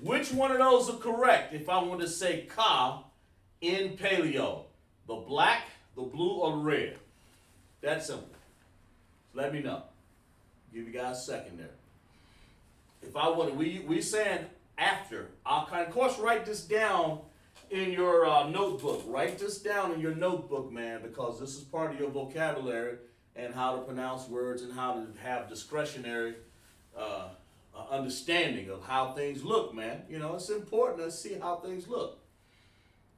which one of those are correct if I want to say ka in paleo? The black, the blue, or the red? That's simple. Let me know. Give you guys a second there. If I want to, we saying after. I'll of course write this down in your notebook. Write this down in your notebook, man, because this is part of your vocabulary and how to pronounce words and how to have discretionary understanding of how things look, man. You know, it's important to see how things look.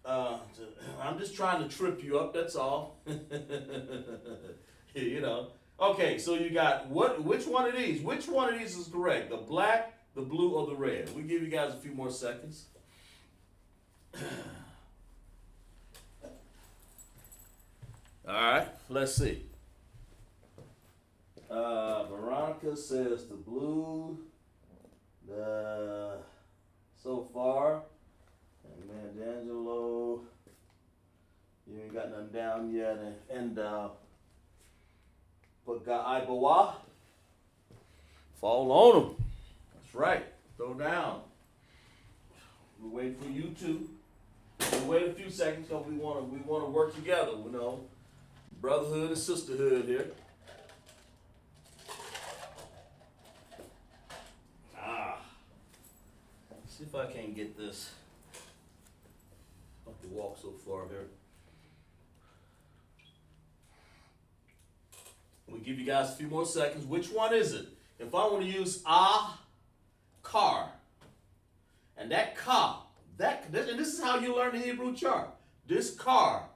I'm just trying to trip you up, that's all. You know. Okay, so you got which one of these? Which one of these is correct? The black, the blue, or the red? We give you guys a few more seconds. All right, let's see. Veronica says the blue. So far, and man, D'Angelo, you ain't got nothing down yet, and but got Ibawa, fall on him. That's right, throw down. We're waiting for you two. We'll wait a few seconds because we wanna work together, you know, brotherhood and sisterhood here. See if I can't get this. I have to walk so far here. We'll give you guys a few more seconds. Which one is it? If I want to use car, and that ka, and this is how you learn the Hebrew chart. This ka,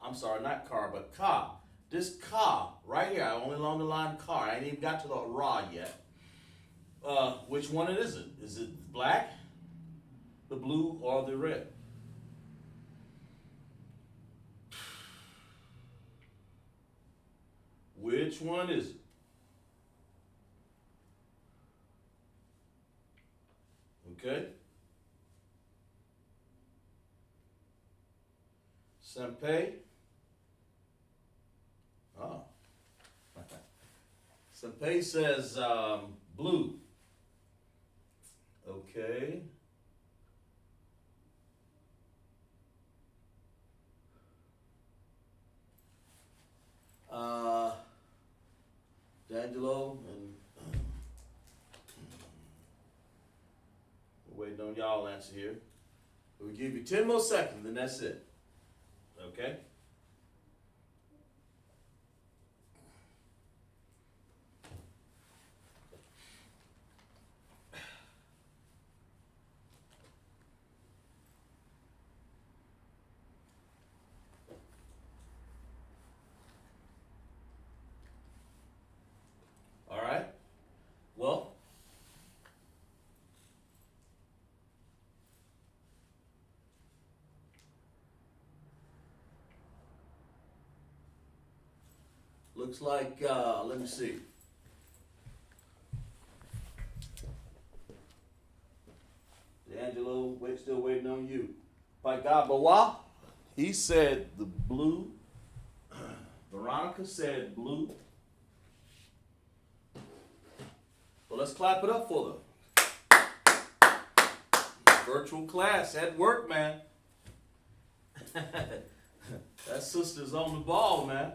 I'm sorry, not car, but ka. This ka right here, I only along the line car. I ain't even got to the ra yet. Which one is it? Is it black, the blue, or the red? Which one is it? Okay. Senpei. Oh. Senpei says blue. Okay. D'Angelo and we're waiting on y'all answer here. We'll give you 10 more seconds, and that's it. Okay? All right. Well, looks like, let me see. D'Angelo, still waiting on you. By God, Bawa, he said the blue. Veronica said blue. Well, let's clap it up for them. Virtual class at work, man. That sister's on the ball, man.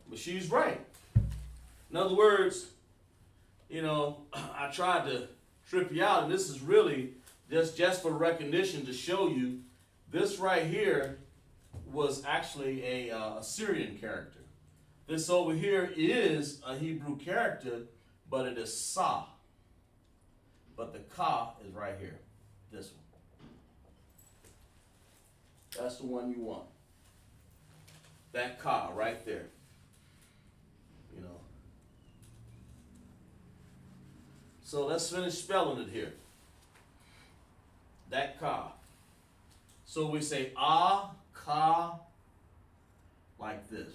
But she's right. In other words, you know, I tried to trip you out, and this is really just for recognition to show you this right here was actually a Syrian character. This over here is a Hebrew character, but it is sa. But the ka is right here, this one. That's the one you want. That ka right there. You know. So let's finish spelling it here. That ka. So we say ka, like this.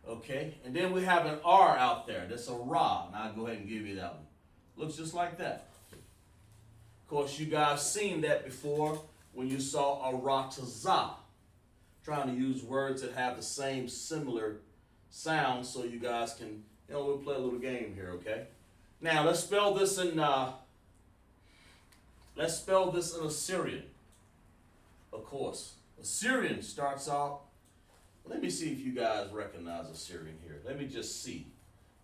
Okay, and then we have an R out there. That's a ra. Now I'll go ahead and give you that one. Looks just like that. Of course, you guys seen that before when you saw a ra to za. Trying to use words that have the same similar sound so you guys can, you know, we'll play a little game here, okay? Now let's spell this in Assyrian. Of course. Assyrian starts out. Let me see if you guys recognize Assyrian here. Let me just see.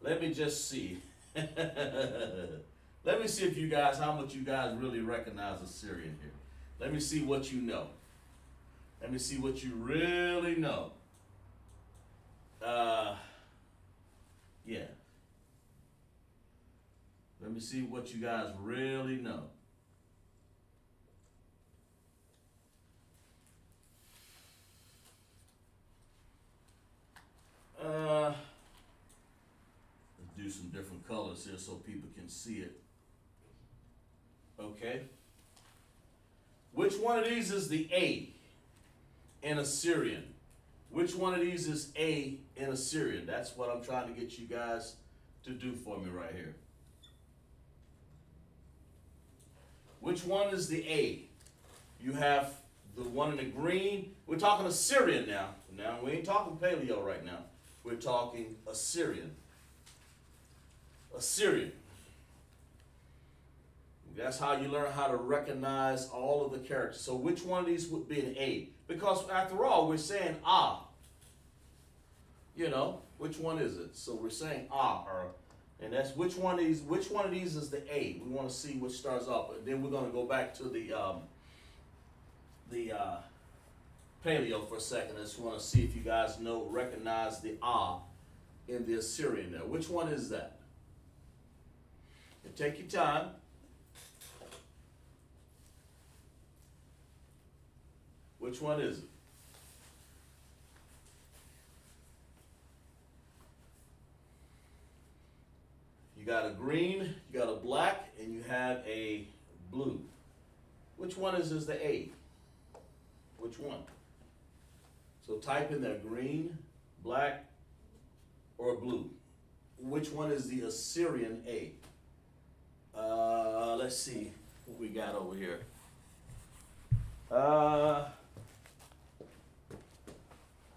Let me see if you guys, how much you guys really recognize Assyrian here. Let me see what you know. Let me see what you really know. Yeah. Let me see what you guys really know. Let's do some different colors here so people can see it. Okay. Which one of these is the A in Assyrian? Which one of these is A in Assyrian? That's what I'm trying to get you guys to do for me right here. Which one is the A? You have the one in the green. We're talking Assyrian now. Now, we ain't talking Paleo right now. We're talking Assyrian. Assyrian. That's how you learn how to recognize all of the characters. So which one of these would be an A? Because after all, we're saying ah. You know, which one is it? So we're saying ah, and that's which one of these is the A? We want to see which starts off. And then we're going to go back to the Paleo for a second. I just want to see if you guys recognize the ah in the Assyrian there. Which one is that? And take your time. Which one is it? You got a green, you got a black, and you have a blue. Which one is the A? Which one? So type in there green, black, or blue. Which one is the Assyrian A? Let's see what we got over here.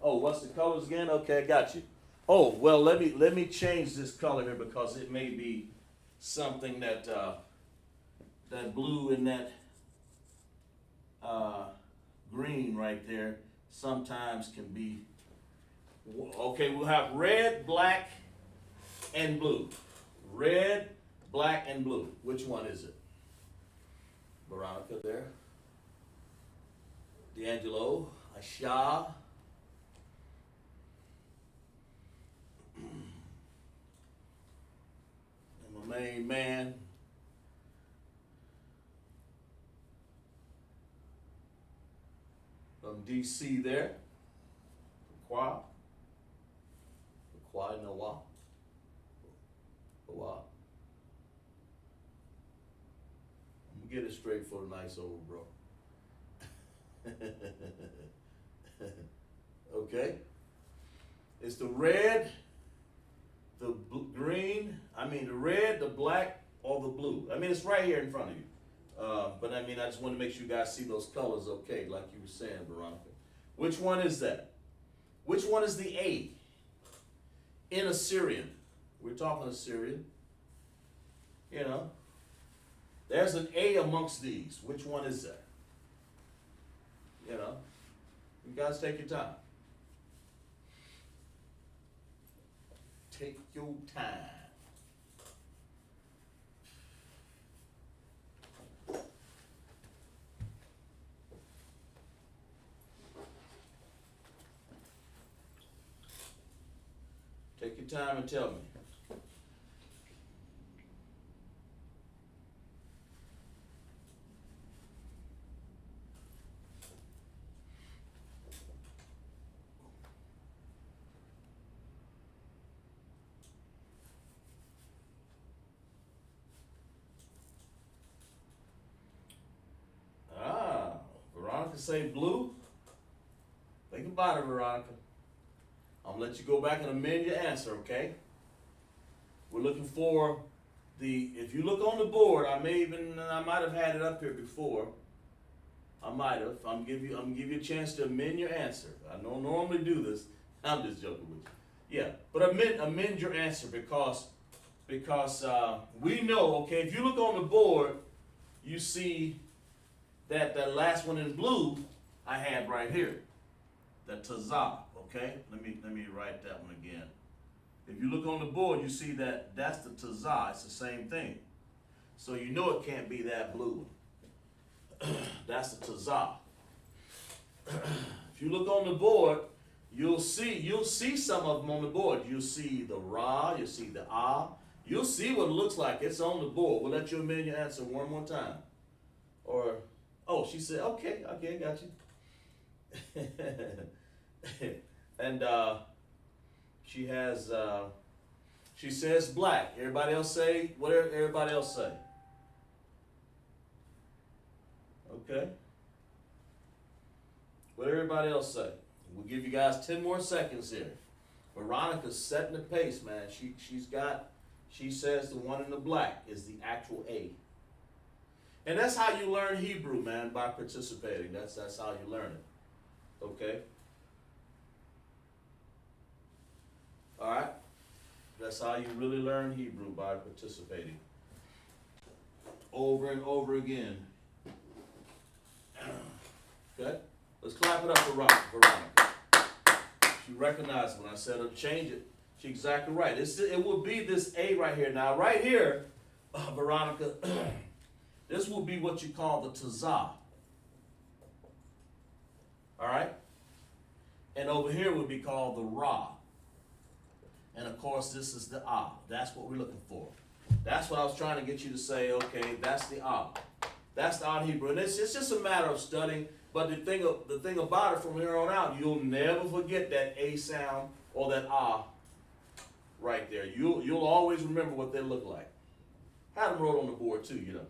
Oh, what's the colors again? Okay, I got you. Oh, well, let me change this color here because it may be something that that blue and that green right there sometimes can be. Okay, we'll have red, black, and blue. Red, black, and blue. Which one is it? Veronica there. D'Angelo, Asha. And my main man, from DC there, Kwa Noah. I'm gonna get it straight for the nice old bro. Okay, it's the red, the green, the red, the black, or the blue. It's right here in front of you. But I just want to make sure you guys see those colors okay, like you were saying, Veronica. Which one is that? Which one is the A? In Assyrian. We're talking Assyrian. You know, there's an A amongst these. Which one is that? You know, you guys take your time. Take your time. Take your time and tell me. Veronica say blue. Think about it, Veronica. I'm gonna let you go back and amend your answer, okay? We're looking for if you look on the board, I might have had it up here before. I might have. I'm gonna give you a chance to amend your answer. I don't normally do this. I'm just joking with you. Yeah, but amend your answer because we know, okay, if you look on the board, you see that last one in blue I had right here, the Tazah, okay? Let me write that one again. If you look on the board, you see that's the Tazah. It's the same thing. So you know it can't be that blue one. That's the Tazah. If you look on the board, you'll see some of them on the board. You'll see the Ra, you'll see the Ah. You'll see what it looks like. It's on the board. We'll let you amend your answer one more time. Or, oh, she said, okay, got you. And she has, she says black. Everybody else say, what everybody else say? Okay. What everybody else say? We'll give you guys 10 more seconds here. Veronica's setting the pace, man. She says the one in the black is the actual A. And that's how you learn Hebrew, man, by participating. That's how you learn it. Okay? All right? That's how you really learn Hebrew, by participating. Over and over again. Okay? Let's clap it up for Veronica. She recognized when I said her change it. She's exactly right. It will be this A right here. Now, right here, Veronica, this will be what you call the tazah. All right? And over here would be called the ra. And of course, this is the ah. That's what we're looking for. That's what I was trying to get you to say, okay, that's the ah. That's the odd Hebrew. And it's just a matter of studying. But the thing about it from here on out, you'll never forget that A sound or that ah right there. You'll always remember what they look like. Had them wrote on the board too, you know.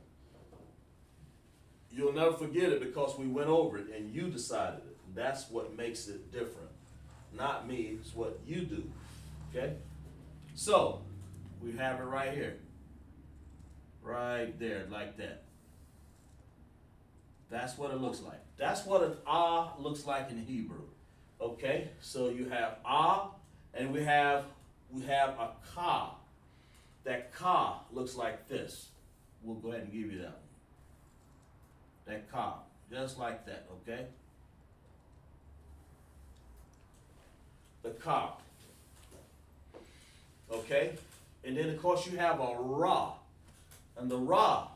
You'll never forget it because we went over it and you decided it. That's what makes it different. Not me, it's what you do. Okay? So, we have it right here. Right there, like that. That's what it looks like. That's what an ah looks like in Hebrew. Okay? So you have ah, and we have a ka. That ka looks like this. We'll go ahead and give you that one. That ka. Just like that, okay? The ka. Okay? And then, of course, you have a ra. And the ra,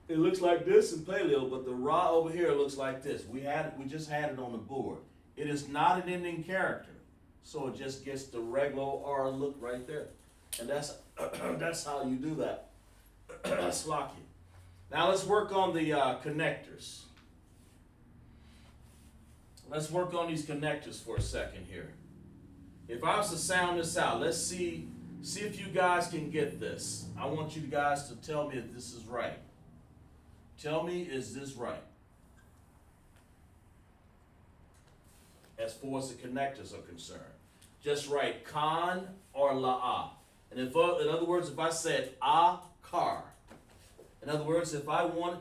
it looks like this in paleo, but the ra over here looks like this. We just had it on the board. It is not an ending character, so it just gets the regular R look right there. And that's that's how you do that. Slocky. Now let's work on the connectors. Let's work on these connectors for a second here. If I was to sound this out, let's see if you guys can get this. I want you guys to tell me if this is right. Tell me, is this right? As far as the connectors are concerned. Just write kan or la'ah. And in other words, if I said car. In other words, if I want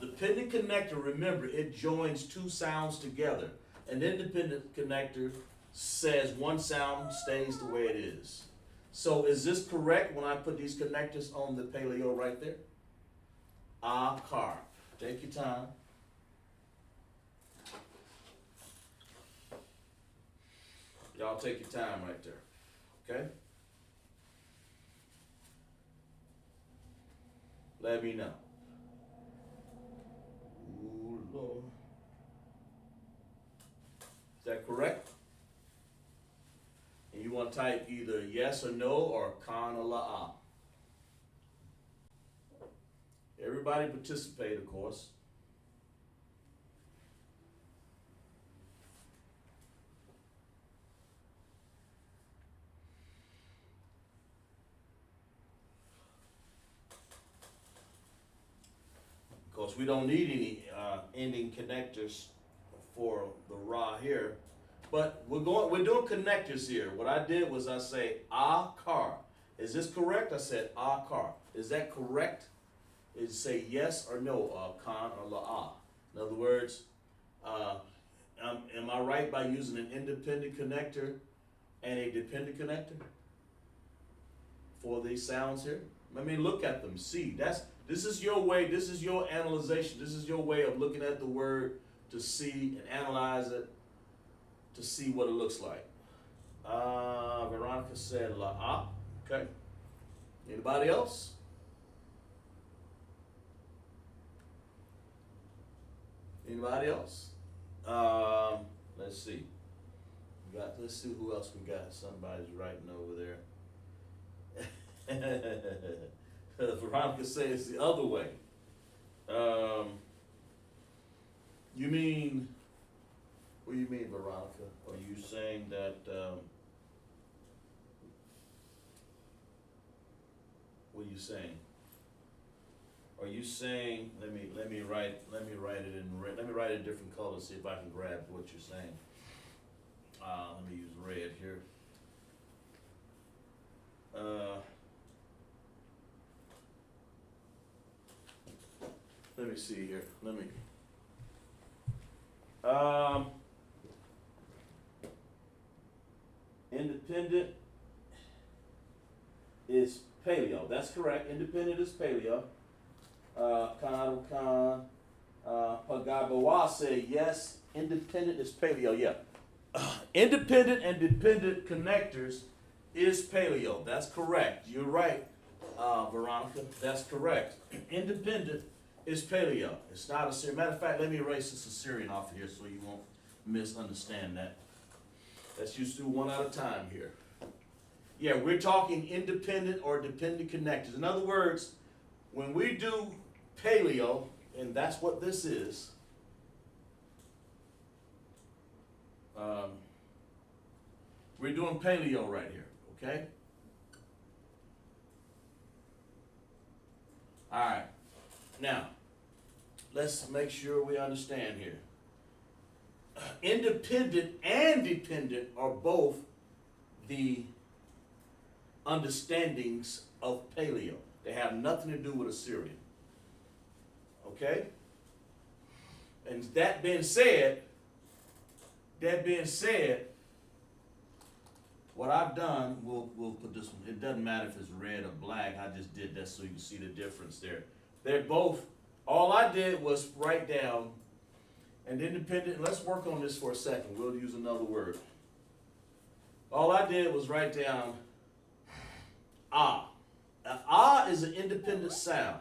the pendant connector, remember, it joins two sounds together. An independent connector says one sound stays the way it is. So is this correct when I put these connectors on the paleo right there? Car. Take your time. Y'all take your time right there. Okay? Let me know. Ooh, Lord. Is that correct? And you want to type either yes or no or kan or la'ah. Everybody participate, of course. Of course, we don't need any ending connectors for the ra here, but we're doing connectors here. What I did was I say car. Is this correct? I said car. Is that correct? Is say yes or no, kan or la'ah. In other words, am I right by using an independent connector and a dependent connector for these sounds here? I mean, look at them. See, this is your way. This is your analyzation. This is your way of looking at the word to see and analyze it to see what it looks like. Veronica said la'ah. Okay. Anybody else? Anybody else? Let's see. Let's see who else we got. Somebody's writing over there. Veronica says the other way. You mean? What do you mean, Veronica? Are you saying that? What are you saying? Are you saying, let me write it in red, let me write it in different colors, see if I can grab what you're saying. Let me use red here. Let me see here, independent is paleo, that's correct, independent is paleo. Pagabawa say yes, independent is paleo, yeah. Independent and dependent connectors is paleo, that's correct, you're right, Veronica, that's correct. Independent is paleo, it's not a Syrian. Matter of fact, let me erase this Assyrian off of here so you won't misunderstand that. Let's just do one at a time here. Yeah, we're talking independent or dependent connectors. In other words, when we do paleo, and that's what this is, we're doing paleo right here, okay? All right, now, let's make sure we understand here. Independent and dependent are both the understandings of paleo. They have nothing to do with Assyrian. Okay? And that being said, what I've done, we'll put this one, it doesn't matter if it's red or black, I just did that so you can see the difference there. They're both, all I did was write down and independent, let's work on this for a second, we'll use another word. All I did was write down ah. Now, ah is an independent sound.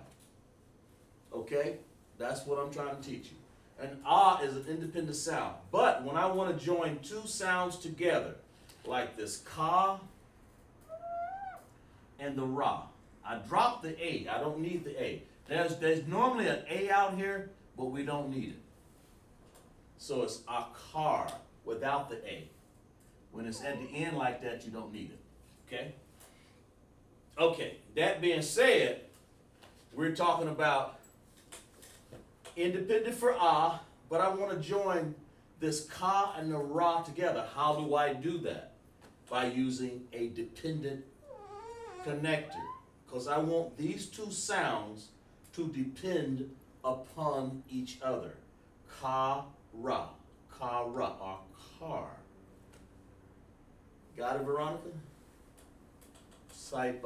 Okay? That's what I'm trying to teach you. And ah is an independent sound. But when I want to join two sounds together, like this ka and the ra, I drop the a. I don't need the a. There's normally an a out here, but we don't need it. So it's akar without the a. When it's at the end like that, you don't need it. Okay? Okay, that being said, we're talking about independent for ah, but I want to join this ka and the ra together. How do I do that? By using a dependent connector. Because I want these two sounds to depend upon each other. Ka, ra, or car. Got it, Veronica? Type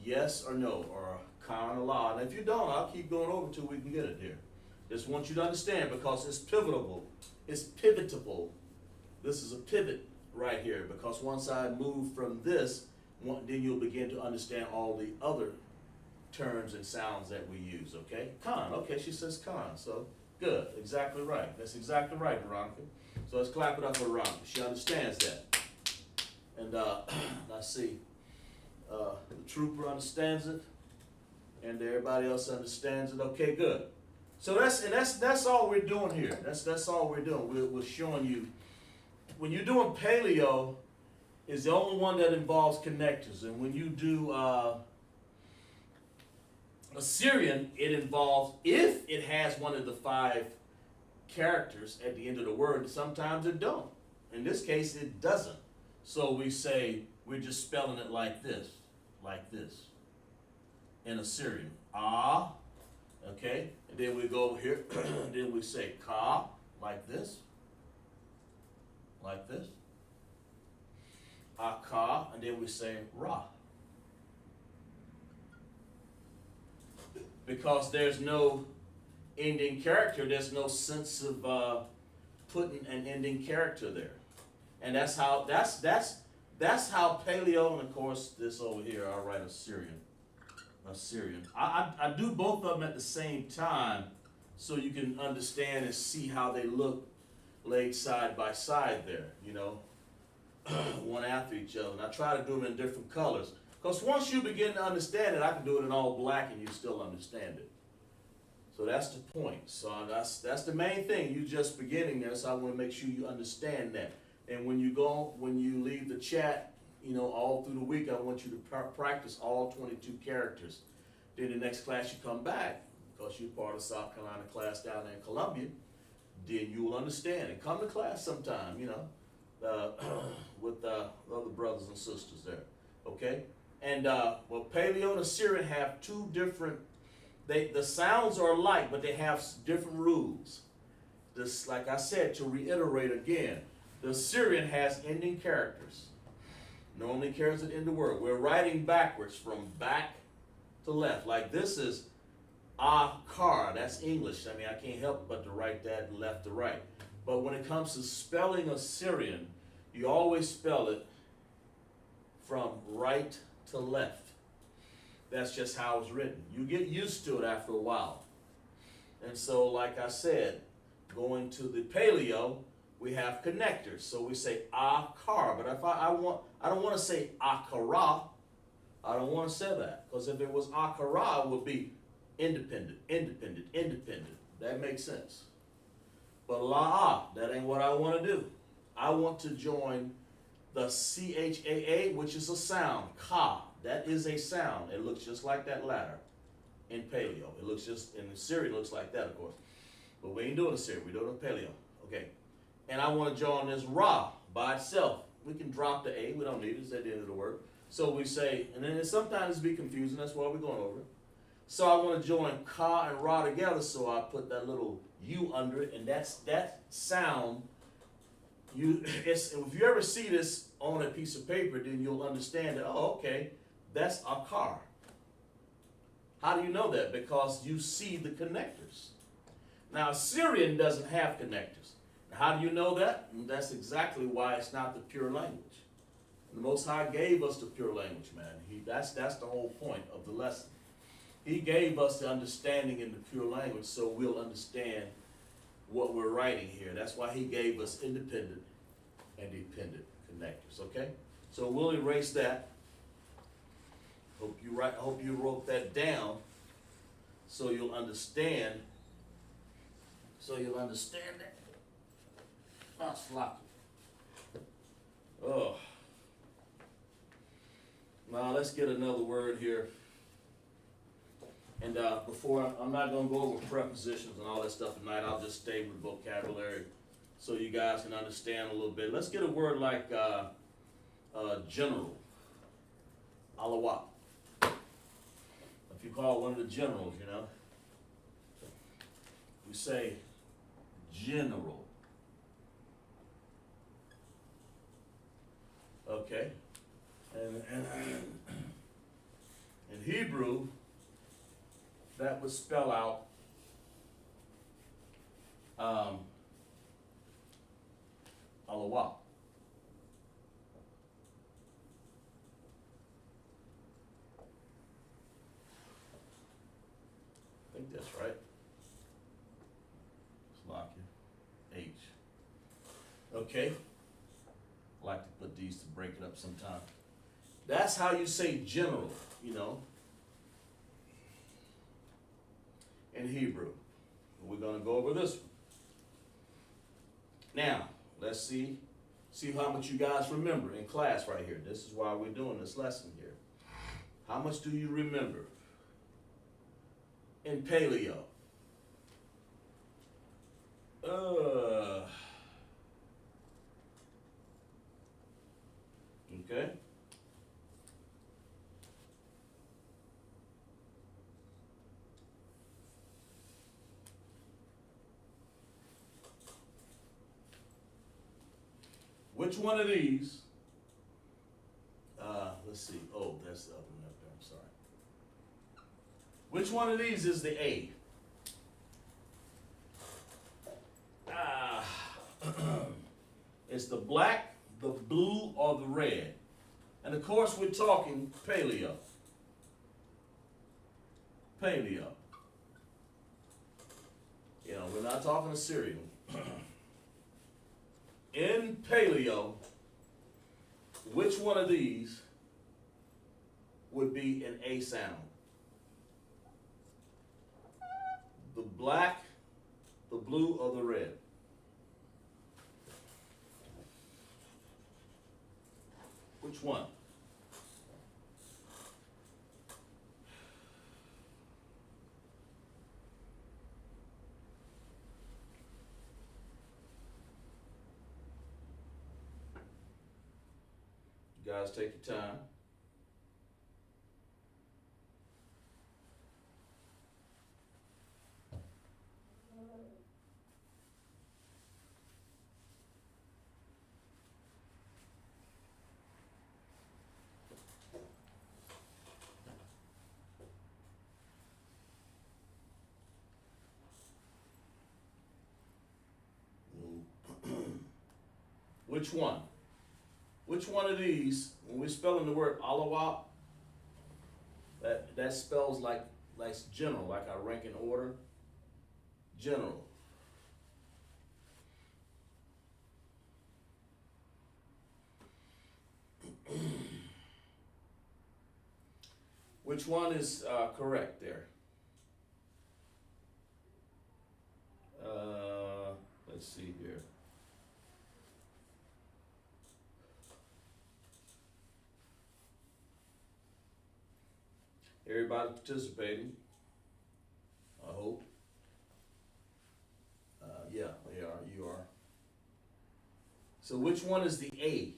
yes or no, or con or la. And if you don't, I'll keep going over till we can get it here. Just want you to understand because it's pivotable. It's pivotable. This is a pivot right here because once I move from this, then you'll begin to understand all the other terms and sounds that we use, okay? Con, okay, she says con, so good, exactly right. That's exactly right, Veronica. So let's clap it up for Veronica. She understands that. And let's see, the trooper understands it, and everybody else understands it. Okay, good. So that's all we're doing here. That's all we're doing. We're showing you when you're doing paleo, is the only one that involves connectors, and when you do Assyrian, it involves if it has one of the 5 characters at the end of the word. Sometimes it don't. In this case, it doesn't. So we say, we're just spelling it like this, in Assyrian. Ah, okay, and then we go over here, then we say ka, like this, aka, and then we say ra. Because there's no ending character, there's no sense of putting an ending character there. And that's how paleo, and of course this over here, I'll write Assyrian. I do both of them at the same time so you can understand and see how they look laid side by side there, you know, one after each other. And I try to do them in different colors. Because once you begin to understand it, I can do it in all black and you still understand it. So that's the point. So that's the main thing. You just beginning there, so I want to make sure you understand that. And when you leave the chat, you know, all through the week, I want you to practice all 22 characters. Then the next class you come back, because you're part of South Carolina class down there in Columbia, then you will understand. And come to class sometime, you know, with other brothers and sisters there, okay? And well, Paleo and Assyrian have two different, the sounds are alike, but they have different rules. This, like I said, to reiterate again, the Assyrian has ending characters. Normally carries it in the word. We're writing backwards from back to left. Like this is akar, that's English. I mean, I can't help but to write that left to right. But when it comes to spelling Assyrian, you always spell it from right to left. That's just how it's written. You get used to it after a while. And so, like I said, going to the Paleo, we have connectors. So we say akar, but if I don't want to say akara. I don't want to say that, because if it was akara, it would be independent, independent, independent. That makes sense. But la'ah, that ain't what I want to do. I want to join the CHAA, which is a sound. Ka, that is a sound. It looks just like that ladder in Paleo. It looks just, in Assyrian, it looks like that, of course. But we ain't doing Assyrian, we're doing Paleo. Okay. And I want to join this Ra by itself. We can drop the A, we don't need it, it's at the end of the word. So we say, and then it sometimes be confusing, that's why we're going over it. So I want to join Ka and Ra together, so I put that little U under it, and that's that sound. If you ever see this on a piece of paper, then you'll understand that, oh, okay, that's akar. How do you know that? Because you see the connectors. Now, Assyrian doesn't have connectors. How do you know that? And that's exactly why it's not the pure language. The Most High gave us the pure language, man. That's the whole point of the lesson. He gave us the understanding in the pure language so we'll understand what we're writing here. That's why he gave us independent and dependent connectors, okay? So we'll erase that. Hope you wrote that down so you'll understand. So you'll understand that. Oh, sloppy. Oh. Now let's get another word here. And before, I'm not going to go over prepositions and all that stuff tonight. I'll just stay with vocabulary so you guys can understand a little bit. Let's get a word like general. Alawat. If you call one of the generals, you know, you say general. Okay. And in Hebrew, that would spell out alawat. I think that's right. Slovakia. H. Okay. I like to put these to break it up sometime. That's how you say general, you know, in Hebrew. We're going to go over this one. Now, let's see how much you guys remember in class right here. This is why we're doing this lesson here. How much do you remember in Paleo? Okay. Which one of these, let's see, oh, that's the other one up there, I'm sorry. Which one of these is the A? It's the black, the blue, or the red. And of course we're talking Paleo. Paleo. You know, we're not talking Assyrian. In Paleo, which one of these would be an A sound? The black, the blue, or the red? Which one? You guys take your time. Which one? Which one of these, when we're spelling the word alawat, that spells like general, like I rank in order. General. Which one is correct there? Let's see here. Everybody participating, I hope. Yeah, they are, you are. So which one is the A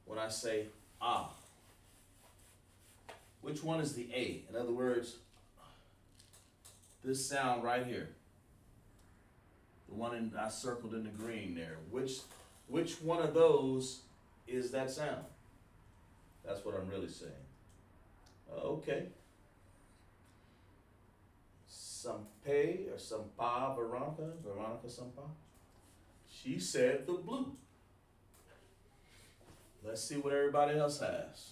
when I say ah? Which one is the A? In other words, this sound right here. The one I circled in the green there. Which one of those is that sound? That's what I'm really saying. Okay. Sampe or Sampa, Veronica Sampa. She said the blue. Let's see what everybody else has.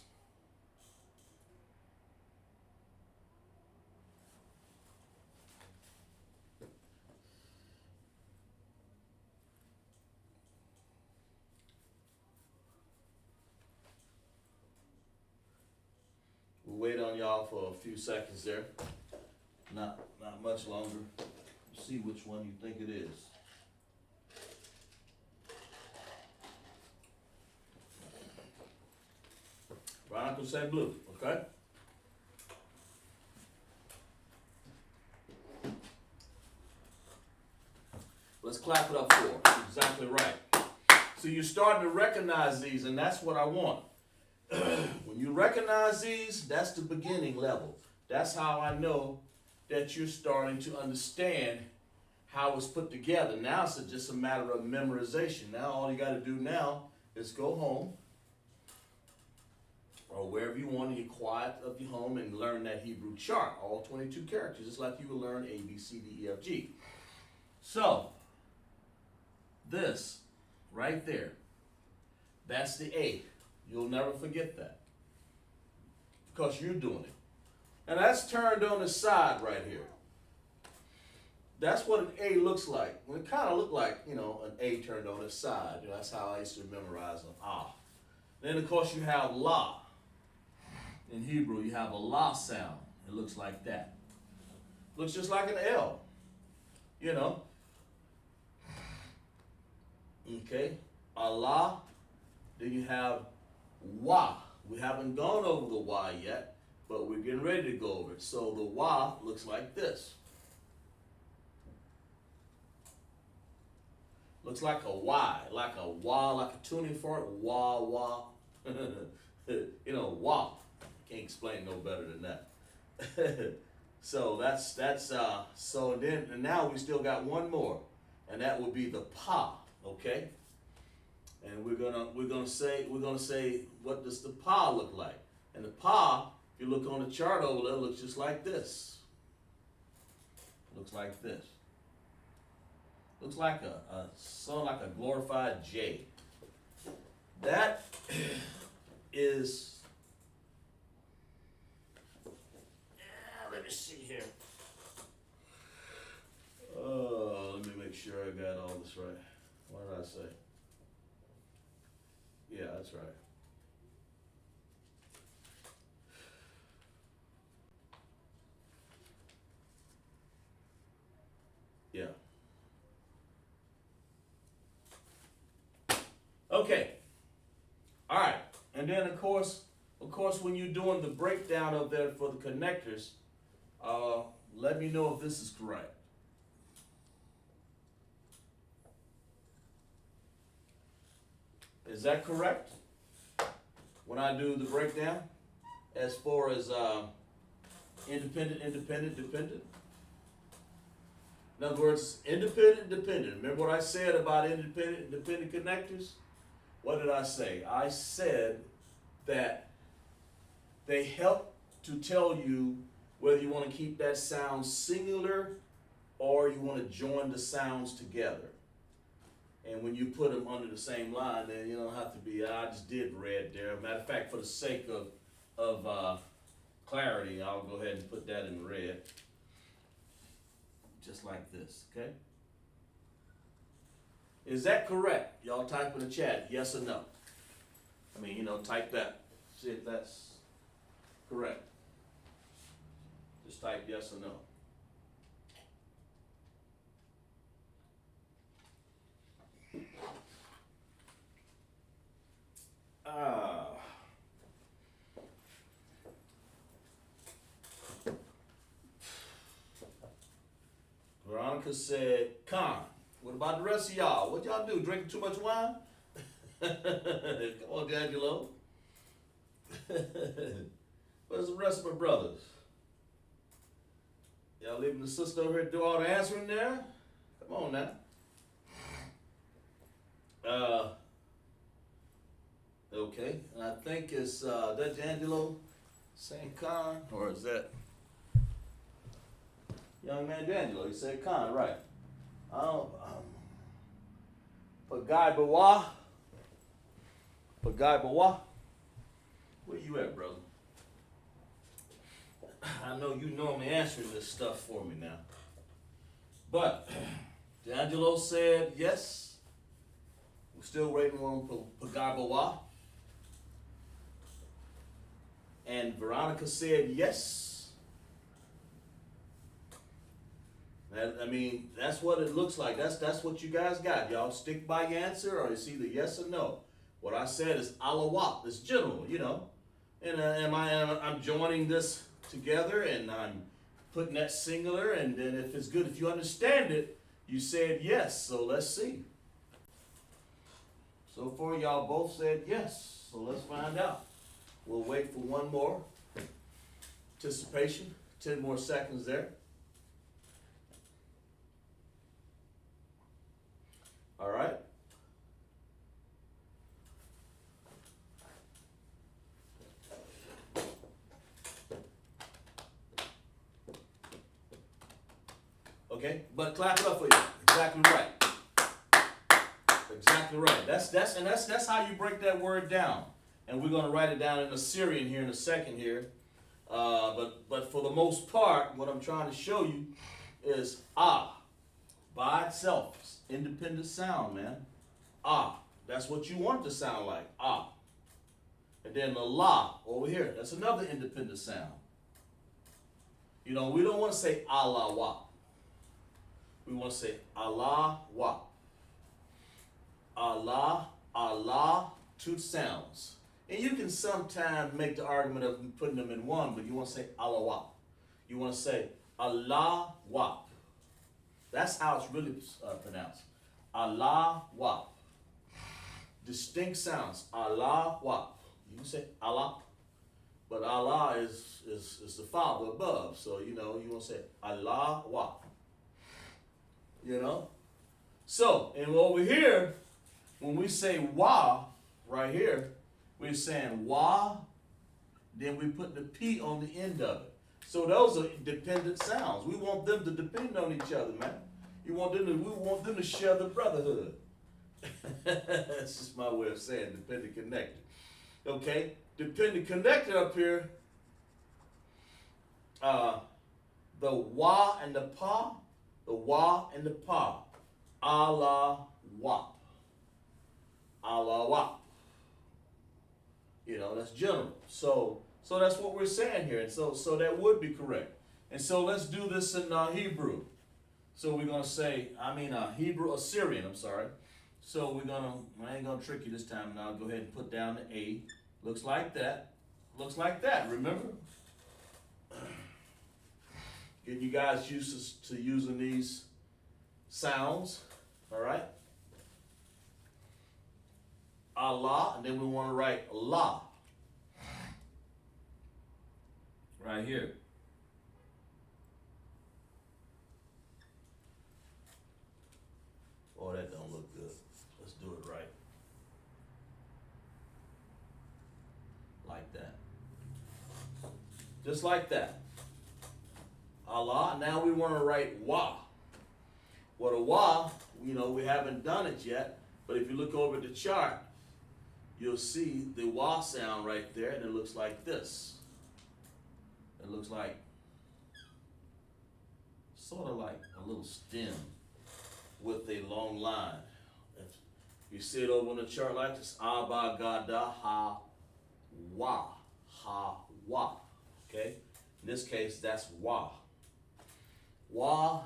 We'll wait on y'all for a few seconds there. Not much longer. See which one you think it is. Veronica said blue, okay? Let's clap it up for her. That's exactly right. So you're starting to recognize these, and that's what I want. When you recognize these, that's the beginning level. That's how I know that you're starting to understand how it's put together. Now it's just a matter of memorization. Now all you got to do now is go home or wherever you want in your quiet of your home and learn that Hebrew chart, all 22 characters, just like you would learn A, B, C, D, E, F, G. So, this right there, that's the A. You'll never forget that because you're doing it. And that's turned on the side right here. That's what an A looks like. Well, it kind of looked like, an A turned on its side. That's how I used to memorize them. Ah. Then, of course, you have La. In Hebrew, you have a La sound. It looks like that. Looks just like an L. Okay. Allah. Then you have Wa. We haven't gone over the Y yet, but we're getting ready to go over it. So the Wa looks like this. Looks like a Y, like a tuning fork, wah, wah. Wah. Can't explain no better than that. So and now we still got one more, and that would be the Pa, okay? And we're gonna say what does the Pa look like? And the Pa, if you look on the chart over there, looks just like this. Looks like this. Looks like sort of like a glorified J. That is. Let me see here. Let me make sure I got all this right. What did I say? Yeah, that's right. Yeah. Okay. All right. And then of course, when you're doing the breakdown of that for the connectors, let me know if this is correct. Is that correct? when I do the breakdown as far as independent, dependent. In other words, independent, dependent. Remember what I said about independent, dependent connectors? What did I say? I said that they help to tell you whether you want to keep that sound singular or you want to join the sounds together. And when you put them under the same line, then you don't have to be, I just did red there. Matter of fact, for the sake of clarity, I'll go ahead and put that in red. Just like this, okay? Is that correct? Y'all type in the chat, yes or no. I mean, type that. See if that's correct. Just type yes or no. Veronica said, Con, what about the rest of y'all? What y'all do? Drinking too much wine? Come on, D'Angelo. Where's the rest of my brothers? Y'all leaving the sister over here to do all the answering there? Come on now. Okay, and I think it's that D'Angelo saying Con, or is that young man D'Angelo? He said Con, right? Pagai Bawa. Where you at, brother? I know you normally answering this stuff for me now, but D'Angelo said yes. We're still waiting on Pagai Bawa. And Veronica said yes. That's what it looks like. That's what you guys got. Y'all stick by your answer, or it's either yes or no. What I said is alawat. It's general, And I'm joining this together, and I'm putting that singular. And then if it's good, if you understand it, you said yes. So let's see. So far, y'all both said yes. So let's find out. We'll wait for one more anticipation, 10 more seconds there. All right. Okay, but clap it up for you. Exactly right. Exactly right. That's how you break that word down. And we're going to write it down in Assyrian here in a second here. But for the most part, what I'm trying to show you is by itself. It's independent sound, man. That's what you want it to sound like. And then the la over here, that's another independent sound. We don't want to say Allah wa. We want to say Allah wa. Allah, two sounds. And you can sometimes make the argument of putting them in one, but you want to say Allah wa. You want to say Allah wa. That's how it's really pronounced. Allah wa. Distinct sounds. Allah wa. You can say Allah, but Allah is the Father above. So you want to say Allah wa. So, and over here, when we say wa right here, we're saying wa, then we put the P on the end of it. So those are dependent sounds. We want them to depend on each other, man. We want them to share the brotherhood. That's just my way of saying dependent connected. Okay? Dependent connected up here, the wa and the pa, Allah wa. Allah wa. That's general. So that's what we're saying here. And so that would be correct. And so let's do this in Hebrew. So we're going to say, Assyrian, I'm sorry. So I ain't going to trick you this time. Now I'll go ahead and put down the A. Looks like that. Remember? Getting you guys used to using these sounds. All right? Allah, and then we want to write la. right here. Oh, that don't look good. Let's do it right. Like that. Just like that. Allah. Now we want to write wa. Well, the wa, we haven't done it yet, but if you look over the chart, you'll see the wa sound right there, and it looks like this. It looks like, sort of like a little stem with a long line. If you see it over on the chart like this, Abba, Gada, Ha, Wa, Ha, Wa. Okay? In this case, that's Wa. Wa,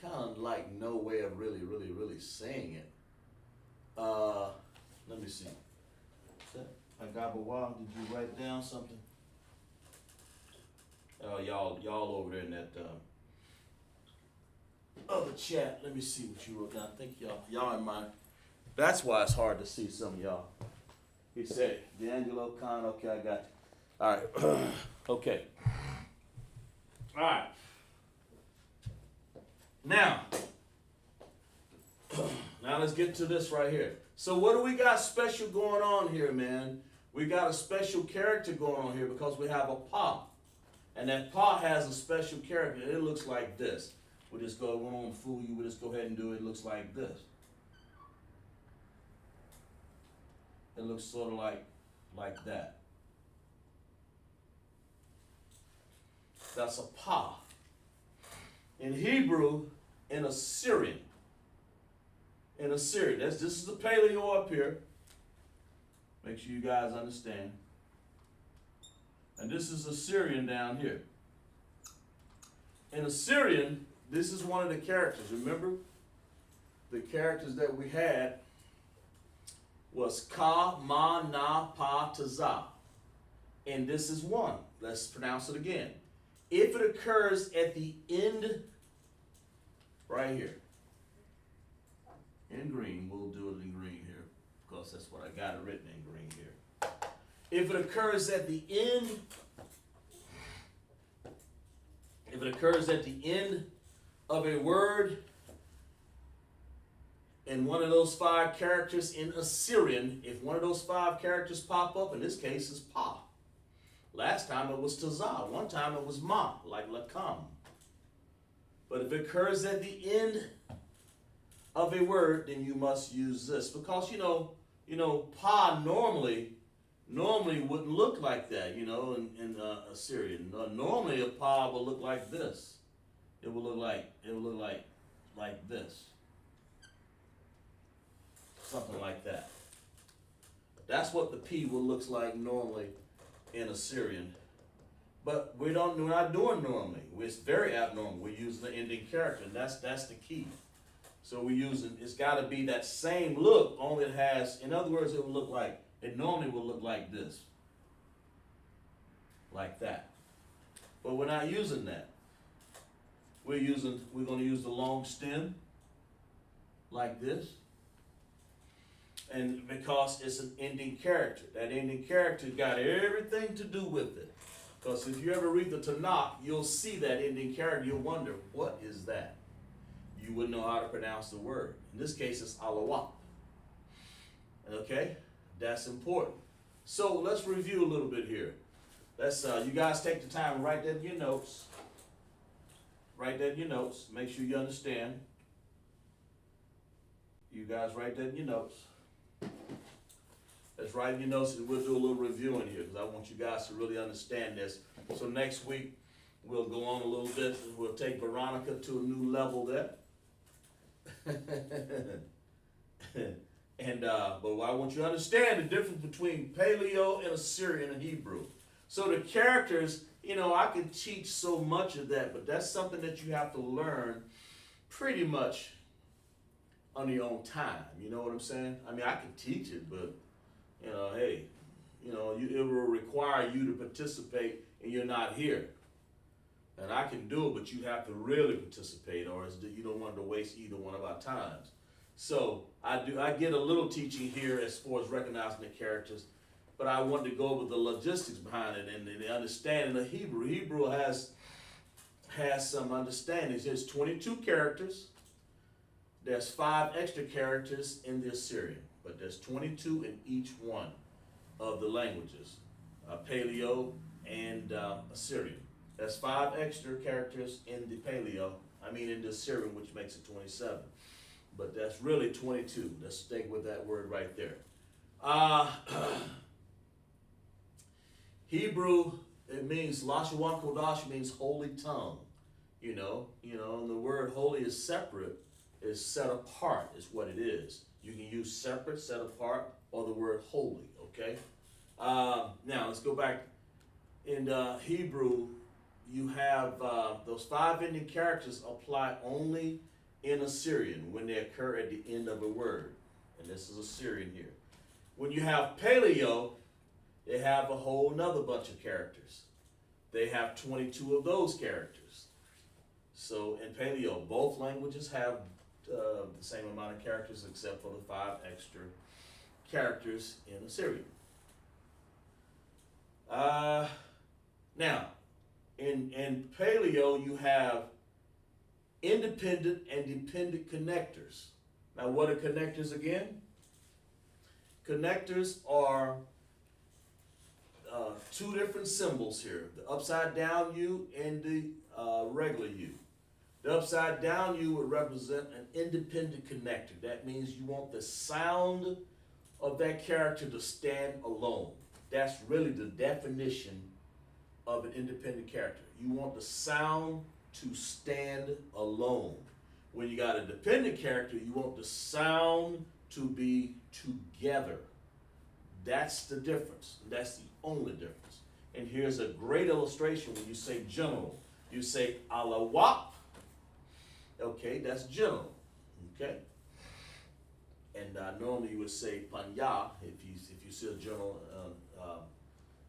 kind of like no way of really saying it. Let me see. Agaba Wa, did you write down something? Y'all over there in that other chat. Let me see what you wrote down. I think y'all in mine. That's why it's hard to see some of y'all. He said, D'Angelo Khan, okay, I got you. All right. Okay. All right. Now let's get to this right here. So what do we got special going on here, man? We got a special character going on here because we have a pa. And that pa has a special character. It looks like this. We won't fool you. We'll just go ahead and do it. It looks like this. It looks sort of like that. That's a pa. In Hebrew, in Assyrian. This is the paleo up here. Make sure you guys understand. And this is Assyrian down here. In Assyrian, this is one of the characters. Remember, the characters that we had was ka, ma, na, pa, ta, za. And this is one. Let's pronounce it again. If it occurs at the end, right here, in green, we'll do it in green here, because that's what I got it written in green here. If it occurs at the end, of a word in one of those 5 characters in Assyrian, if one of those 5 characters pop up, in this case is pa. Last time it was tazah. One time it was ma, like lakam. But if it occurs at the end of a word, then you must use this, because pa normally wouldn't look like that, in Assyrian. Normally a pa will look like this. It will look like this. Something like that. That's what the P will look like normally in Assyrian. But we're not doing normally. It's very abnormal. We're using the ending character, and that's the key. So it's got to be that same look, only it has, in other words, it normally will look like this. Like that. But we're not using that. We're going to use the long stem like this. And because it's an ending character. That ending character got everything to do with it. Because if you ever read the Tanakh, you'll see that ending character. You'll wonder, what is that? You wouldn't know how to pronounce the word. In this case, it's alawat. Okay? That's important. So let's review a little bit here. Let's you guys take the time and write that in your notes. Write that in your notes. Make sure you understand. You guys write that in your notes. Let's write in your notes, and we'll do a little review in here, because I want you guys to really understand this. So next week, we'll go on a little bit, and we'll take Veronica to a new level there. But I want you to understand the difference between Paleo and Assyrian and Hebrew. So the characters, I could teach so much of that, but that's something that you have to learn pretty much on your own time. You know what I'm saying? I mean, I can teach it, but hey, it will require you to participate, and you're not here. And I can do it, but you have to really participate, or you don't want to waste either one of our times. So I get a little teaching here as far as recognizing the characters, but I wanted to go over the logistics behind it and the understanding of Hebrew. Hebrew has some understandings. There's 22 characters. There's 5 extra characters in the Assyrian, but there's 22 in each one of the languages, Paleo and Assyrian. There's 5 extra characters in the in the Assyrian, which makes it 27. But that's really 22. Let's stick with that word right there. Hebrew, it means Lashawan Qadash means holy tongue. And the word holy is separate, is set apart, is what it is. You can use separate, set apart, or the word holy, okay? Now, let's go back. In Hebrew, you have those 5 ending characters apply only in Assyrian when they occur at the end of a word. And this is Assyrian here. When you have Paleo, they have a whole nother bunch of characters. They have 22 of those characters. So in Paleo, both languages have the same amount of characters except for the 5 extra characters in Assyrian. Now, in Paleo, you have independent and dependent connectors. Now, what are connectors again? Connectors are 2 different symbols here, the upside down U and the regular U. The upside down U would represent an independent connector. That means you want the sound of that character to stand alone. That's really the definition of an independent character. You want the sound to stand alone. When you got a dependent character, you want the sound to be together. That's the difference. That's the only difference. And here's a great illustration when you say general. You say alawap. Okay, that's general. Okay? And normally you would say panya if you see a general,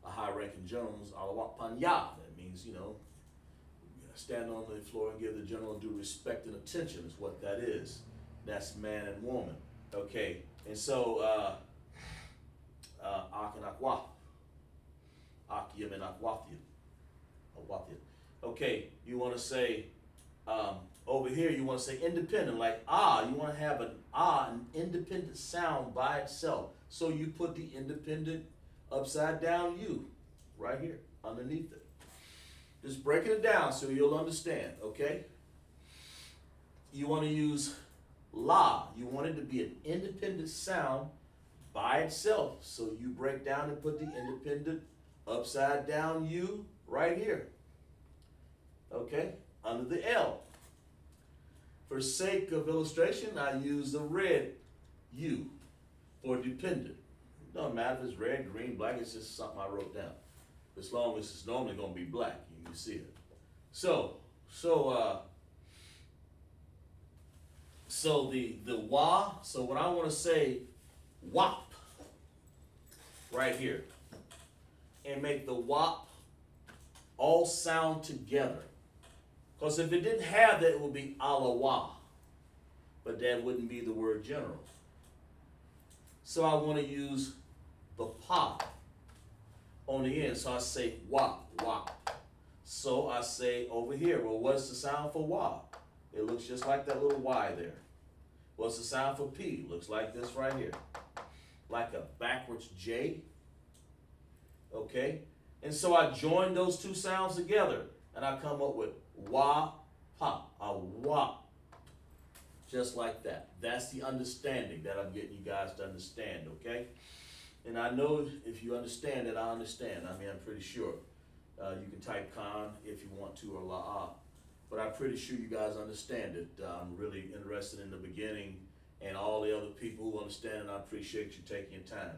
a high-ranking general, alawap panya. That means, stand on the floor and give the general due respect and attention is what that is. That's man and woman. Okay, and so akanakwa, akyam and akwathia. Okay, you want to say over here. You want to say independent, like you want to have an independent sound by itself. So you put the independent upside down U right here underneath it. Just breaking it down so you'll understand, okay? You want to use la. You want it to be an independent sound by itself. So you break down and put the independent upside down U right here. Okay? Under the L. For sake of illustration, I use the red U for dependent. It doesn't matter if it's red, green, black, it's just something I wrote down. As long as it's normally going to be black, you can see it. So the wa, so when I want to say wop right here and make the wop all sound together. Because if it didn't have that, it would be alawa. But that wouldn't be the word general. So I want to use the pa on the end. So I say wop, wop. So I say over here, well, what's the sound for wa? It looks just like that little Y there. What's the sound for P? Looks like this right here. Like a backwards J. Okay? And so I join those 2 sounds together and I come up with wa, pa, a wop. Just like that. That's the understanding that I'm getting you guys to understand, okay? And I know if you understand it, I understand. I mean, I'm pretty sure. You can type Khan if you want to or La'ah. But I'm pretty sure you guys understand it. I'm really interested in the beginning and all the other people who understand it. I appreciate you taking your time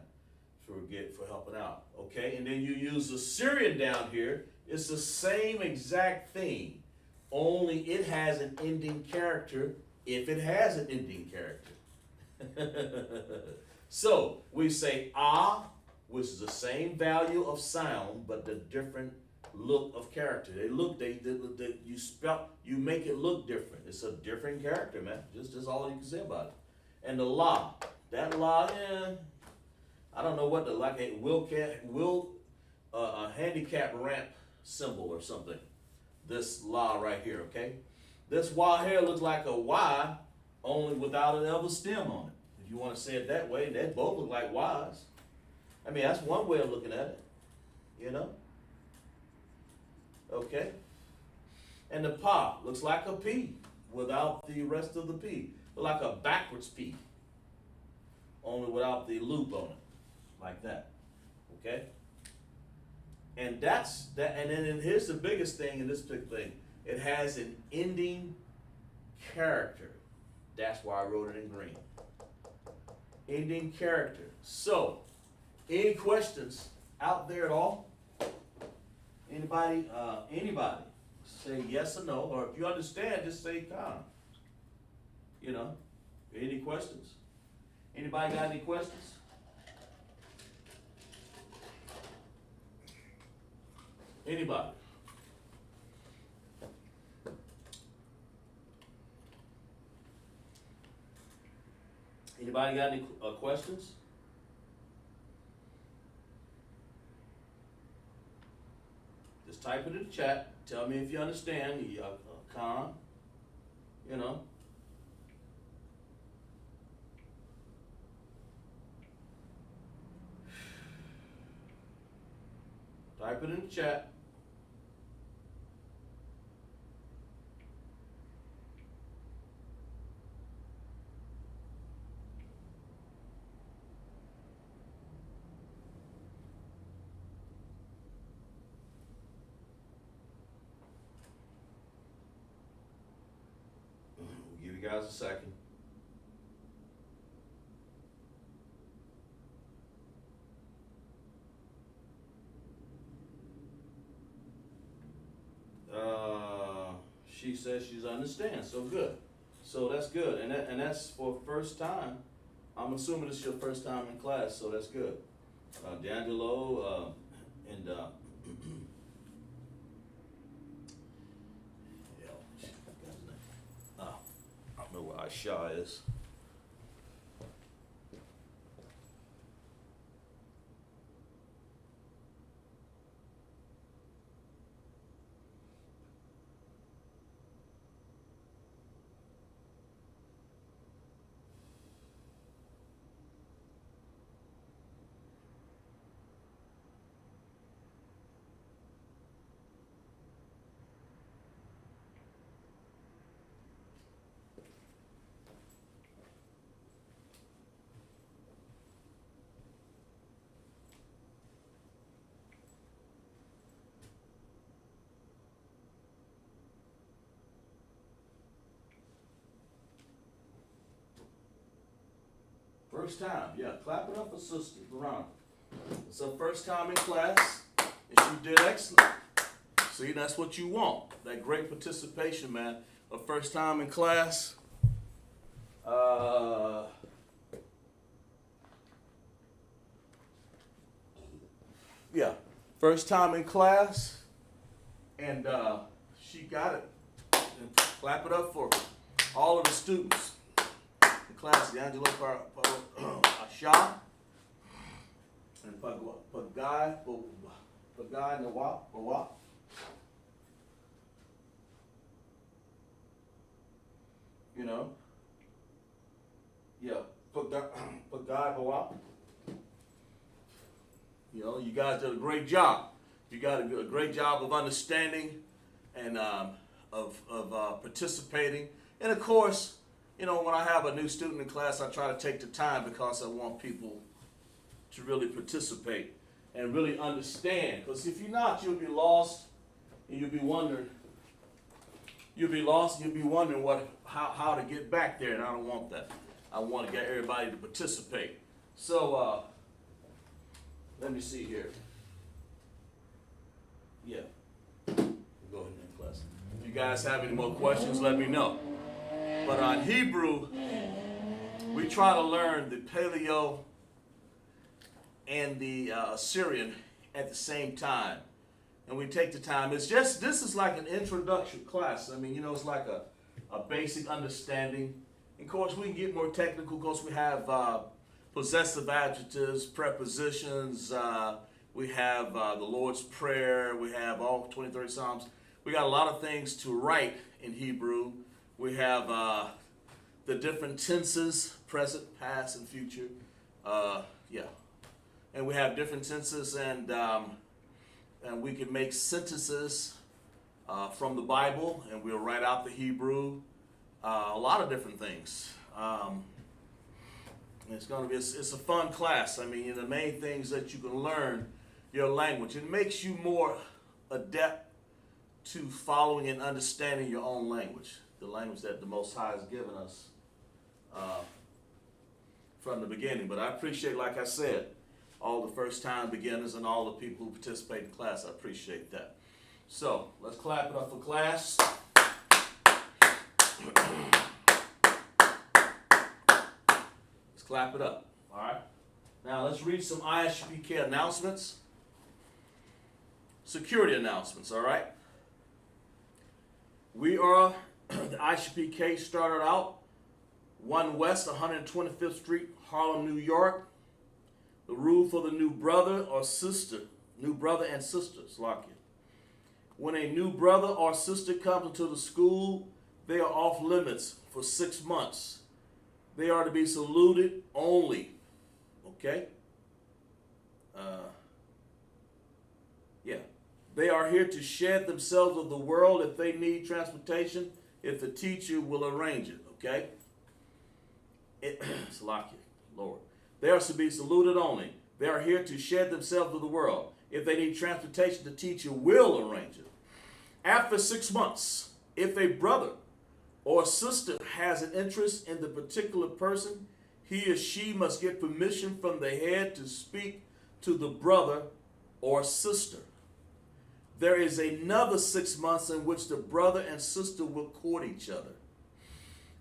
for helping out, okay? And then you use the Syrian down here. It's the same exact thing, only it has an ending character if it has an ending character. So we say which is the same value of sound, but the different look of character. You make it look different. It's a different character, man. Just all you can say about it. And the la, that la, I don't know what like a a handicap ramp symbol or something. This La right here, okay? This Y here looks like a Y, only without an ever stem on it. If you want to say it that way, they both look like Y's. I mean, that's one way of looking at it, you know? Okay? And the Pa looks like a P without the rest of the P. Look like a backwards P, only without the loop on it, like that, okay? And that's that. And then here's the biggest thing in this big thing. It has an ending character. That's why I wrote it in green. Ending character. So, any questions out there at all? Anybody? Anybody? Say yes or no. Or if you understand, just say calm. You know? Any questions? Anybody got any questions? Anybody? Anybody got any questions? Just type it in the chat. Tell me if you understand. Calm. You know. Type it in the chat. We'll give you guys a second. She says she's understands, so good. So that's good, and that's for first time. I'm assuming this is your first time in class, so that's good. D'Angelo and yeah, I don't know where Aisha is. First time, yeah. Clap it up for Sister Veronica. It's her first time in class, and she did excellent. See, that's what you want. That great participation, man. Her first time in class. Yeah, first time in class, and she got it. And clap it up for all of the students. Class, D'Angelo Asha, and Pagai Nawa. You know? Yeah, Pagai Nawa. You know, you guys did a great job. You got a great job of understanding and of participating. And of course, you know, when I have a new student in class, I try to take the time because I want people to really participate and really understand. Because if you're not, you'll be lost and you'll be wondering. You'll be lost and you'll be wondering how to get back there, and I don't want that. I want to get everybody to participate. So let me see here. Yeah. Go ahead and class. If you guys have any more questions, let me know. But on Hebrew, we try to learn the Paleo and the Assyrian at the same time. And we take the time. It's just, this is like an introduction class. I mean, you know, it's like a basic understanding. Of course, we can get more technical because we have possessive adjectives, prepositions. We have the Lord's Prayer. We have all 23 Psalms. We got a lot of things to write in Hebrew. We have the different tenses, present, past, and future. And we have different tenses, and we can make sentences from the Bible, and we'll write out the Hebrew. A lot of different things. It's going to be it's a fun class. I mean, the main things that you can learn your language. It makes you more adept to following and understanding your own language, the language that the Most High has given us from the beginning. But I appreciate, like I said, all the first-time beginners and all the people who participate in class. I appreciate that. So let's clap it up for class. Let's clap it up. All right. Now let's read some Isupk announcements. Security announcements. All right. We are the Isupk started out 1 West 125th Street, Harlem, New York. The rule for the new brother and sisters, like it. When a new brother or sister comes into the school, they are off limits for 6 months. They are to be saluted only. Okay? They are here to shed themselves of the world if they need transportation, if the teacher will arrange it. Okay? It's like it, Lord. They are to be saluted only. They are here to shed themselves of the world. If they need transportation, the teacher will arrange it. After 6 months, if a brother or sister has an interest in the particular person, he or she must get permission from the head to speak to the brother or sister. There is another 6 months in which the brother and sister will court each other.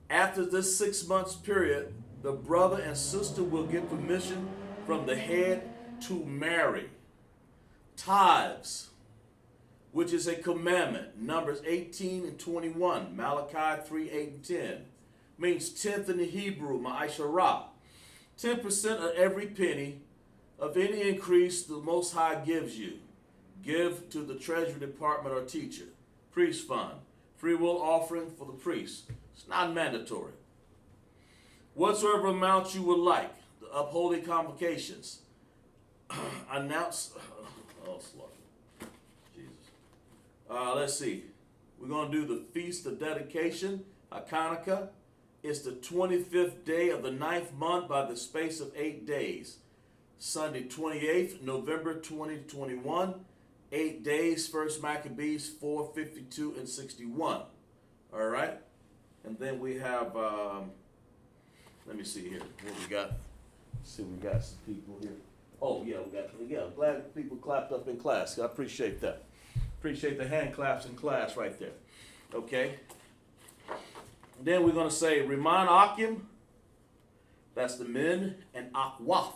After this 6 months period, the brother and sister will get permission from the head to marry. Tithes, which is a commandment, Numbers 18 and 21, Malachi 3, 8 and 10, means tenth in the Hebrew, ma'asharah. 10% of every penny of any increase the Most High gives you. Give to the Treasury Department or teacher. Priest fund, free will offering for the priest. It's not mandatory. Whatsoever amount you would like, the upholding convocations, announce. Oh, slow. Jesus. Let's see. We're going to do the Feast of Dedication, Hanukkah. It's the 25th day of the 9th month by the space of 8 days. Sunday, 28th, November 2021. 8 days, First Maccabees 4, 52 and 61. All right? And then we have, let me see here what we got. Let's see, we got some people here. Oh, yeah, I'm glad people clapped up in class. I appreciate that. Appreciate the hand claps in class right there. Okay? And then we're going to say Riman Akim, that's the men, and Akwaf,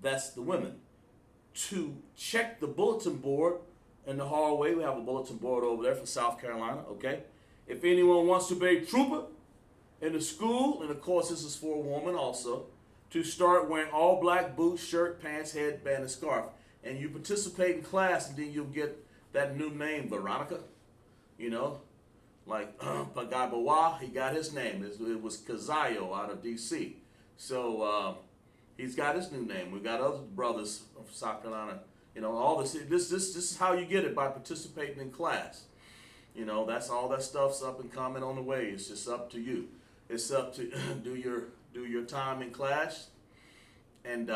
that's the women. To check the bulletin board in the hallway. We have a bulletin board over there for South Carolina, okay? If anyone wants to be a trooper in the school, and of course this is for a woman also, to start wearing all black boots, shirt, pants, headband, and scarf. And you participate in class, and then you'll get that new name, Veronica. You know, like Pagabawa, he got his name. It was Kazayo out of D.C. So he's got his new name. We got other brothers from South Carolina. You know, all this is how you get it, by participating in class. You know, that's all that stuff's up and coming on the way. It's just up to you. It's up to do your time in class, and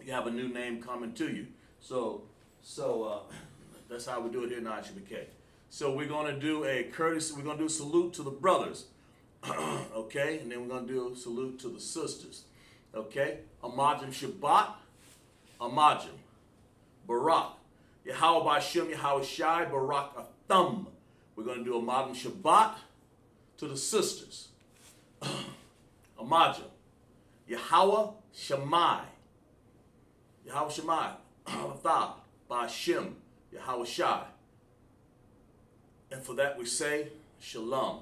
you have a new name coming to you. So that's how we do it here in Isupk. So we're going to do a courtesy. We're going to do a salute to the brothers, okay, and then we're going to do a salute to the sisters, okay. Amajim Shabbat, Amajim, Barak, Yahweh B'Shem, Yahweh Shai, Barak Atham. We're going to do Amajim Shabbat to the sisters. Amajim, Yahweh Shammai, Yahweh Shammai, Athah, B'Shem, Yahweh Shai. And for that we say, Shalom.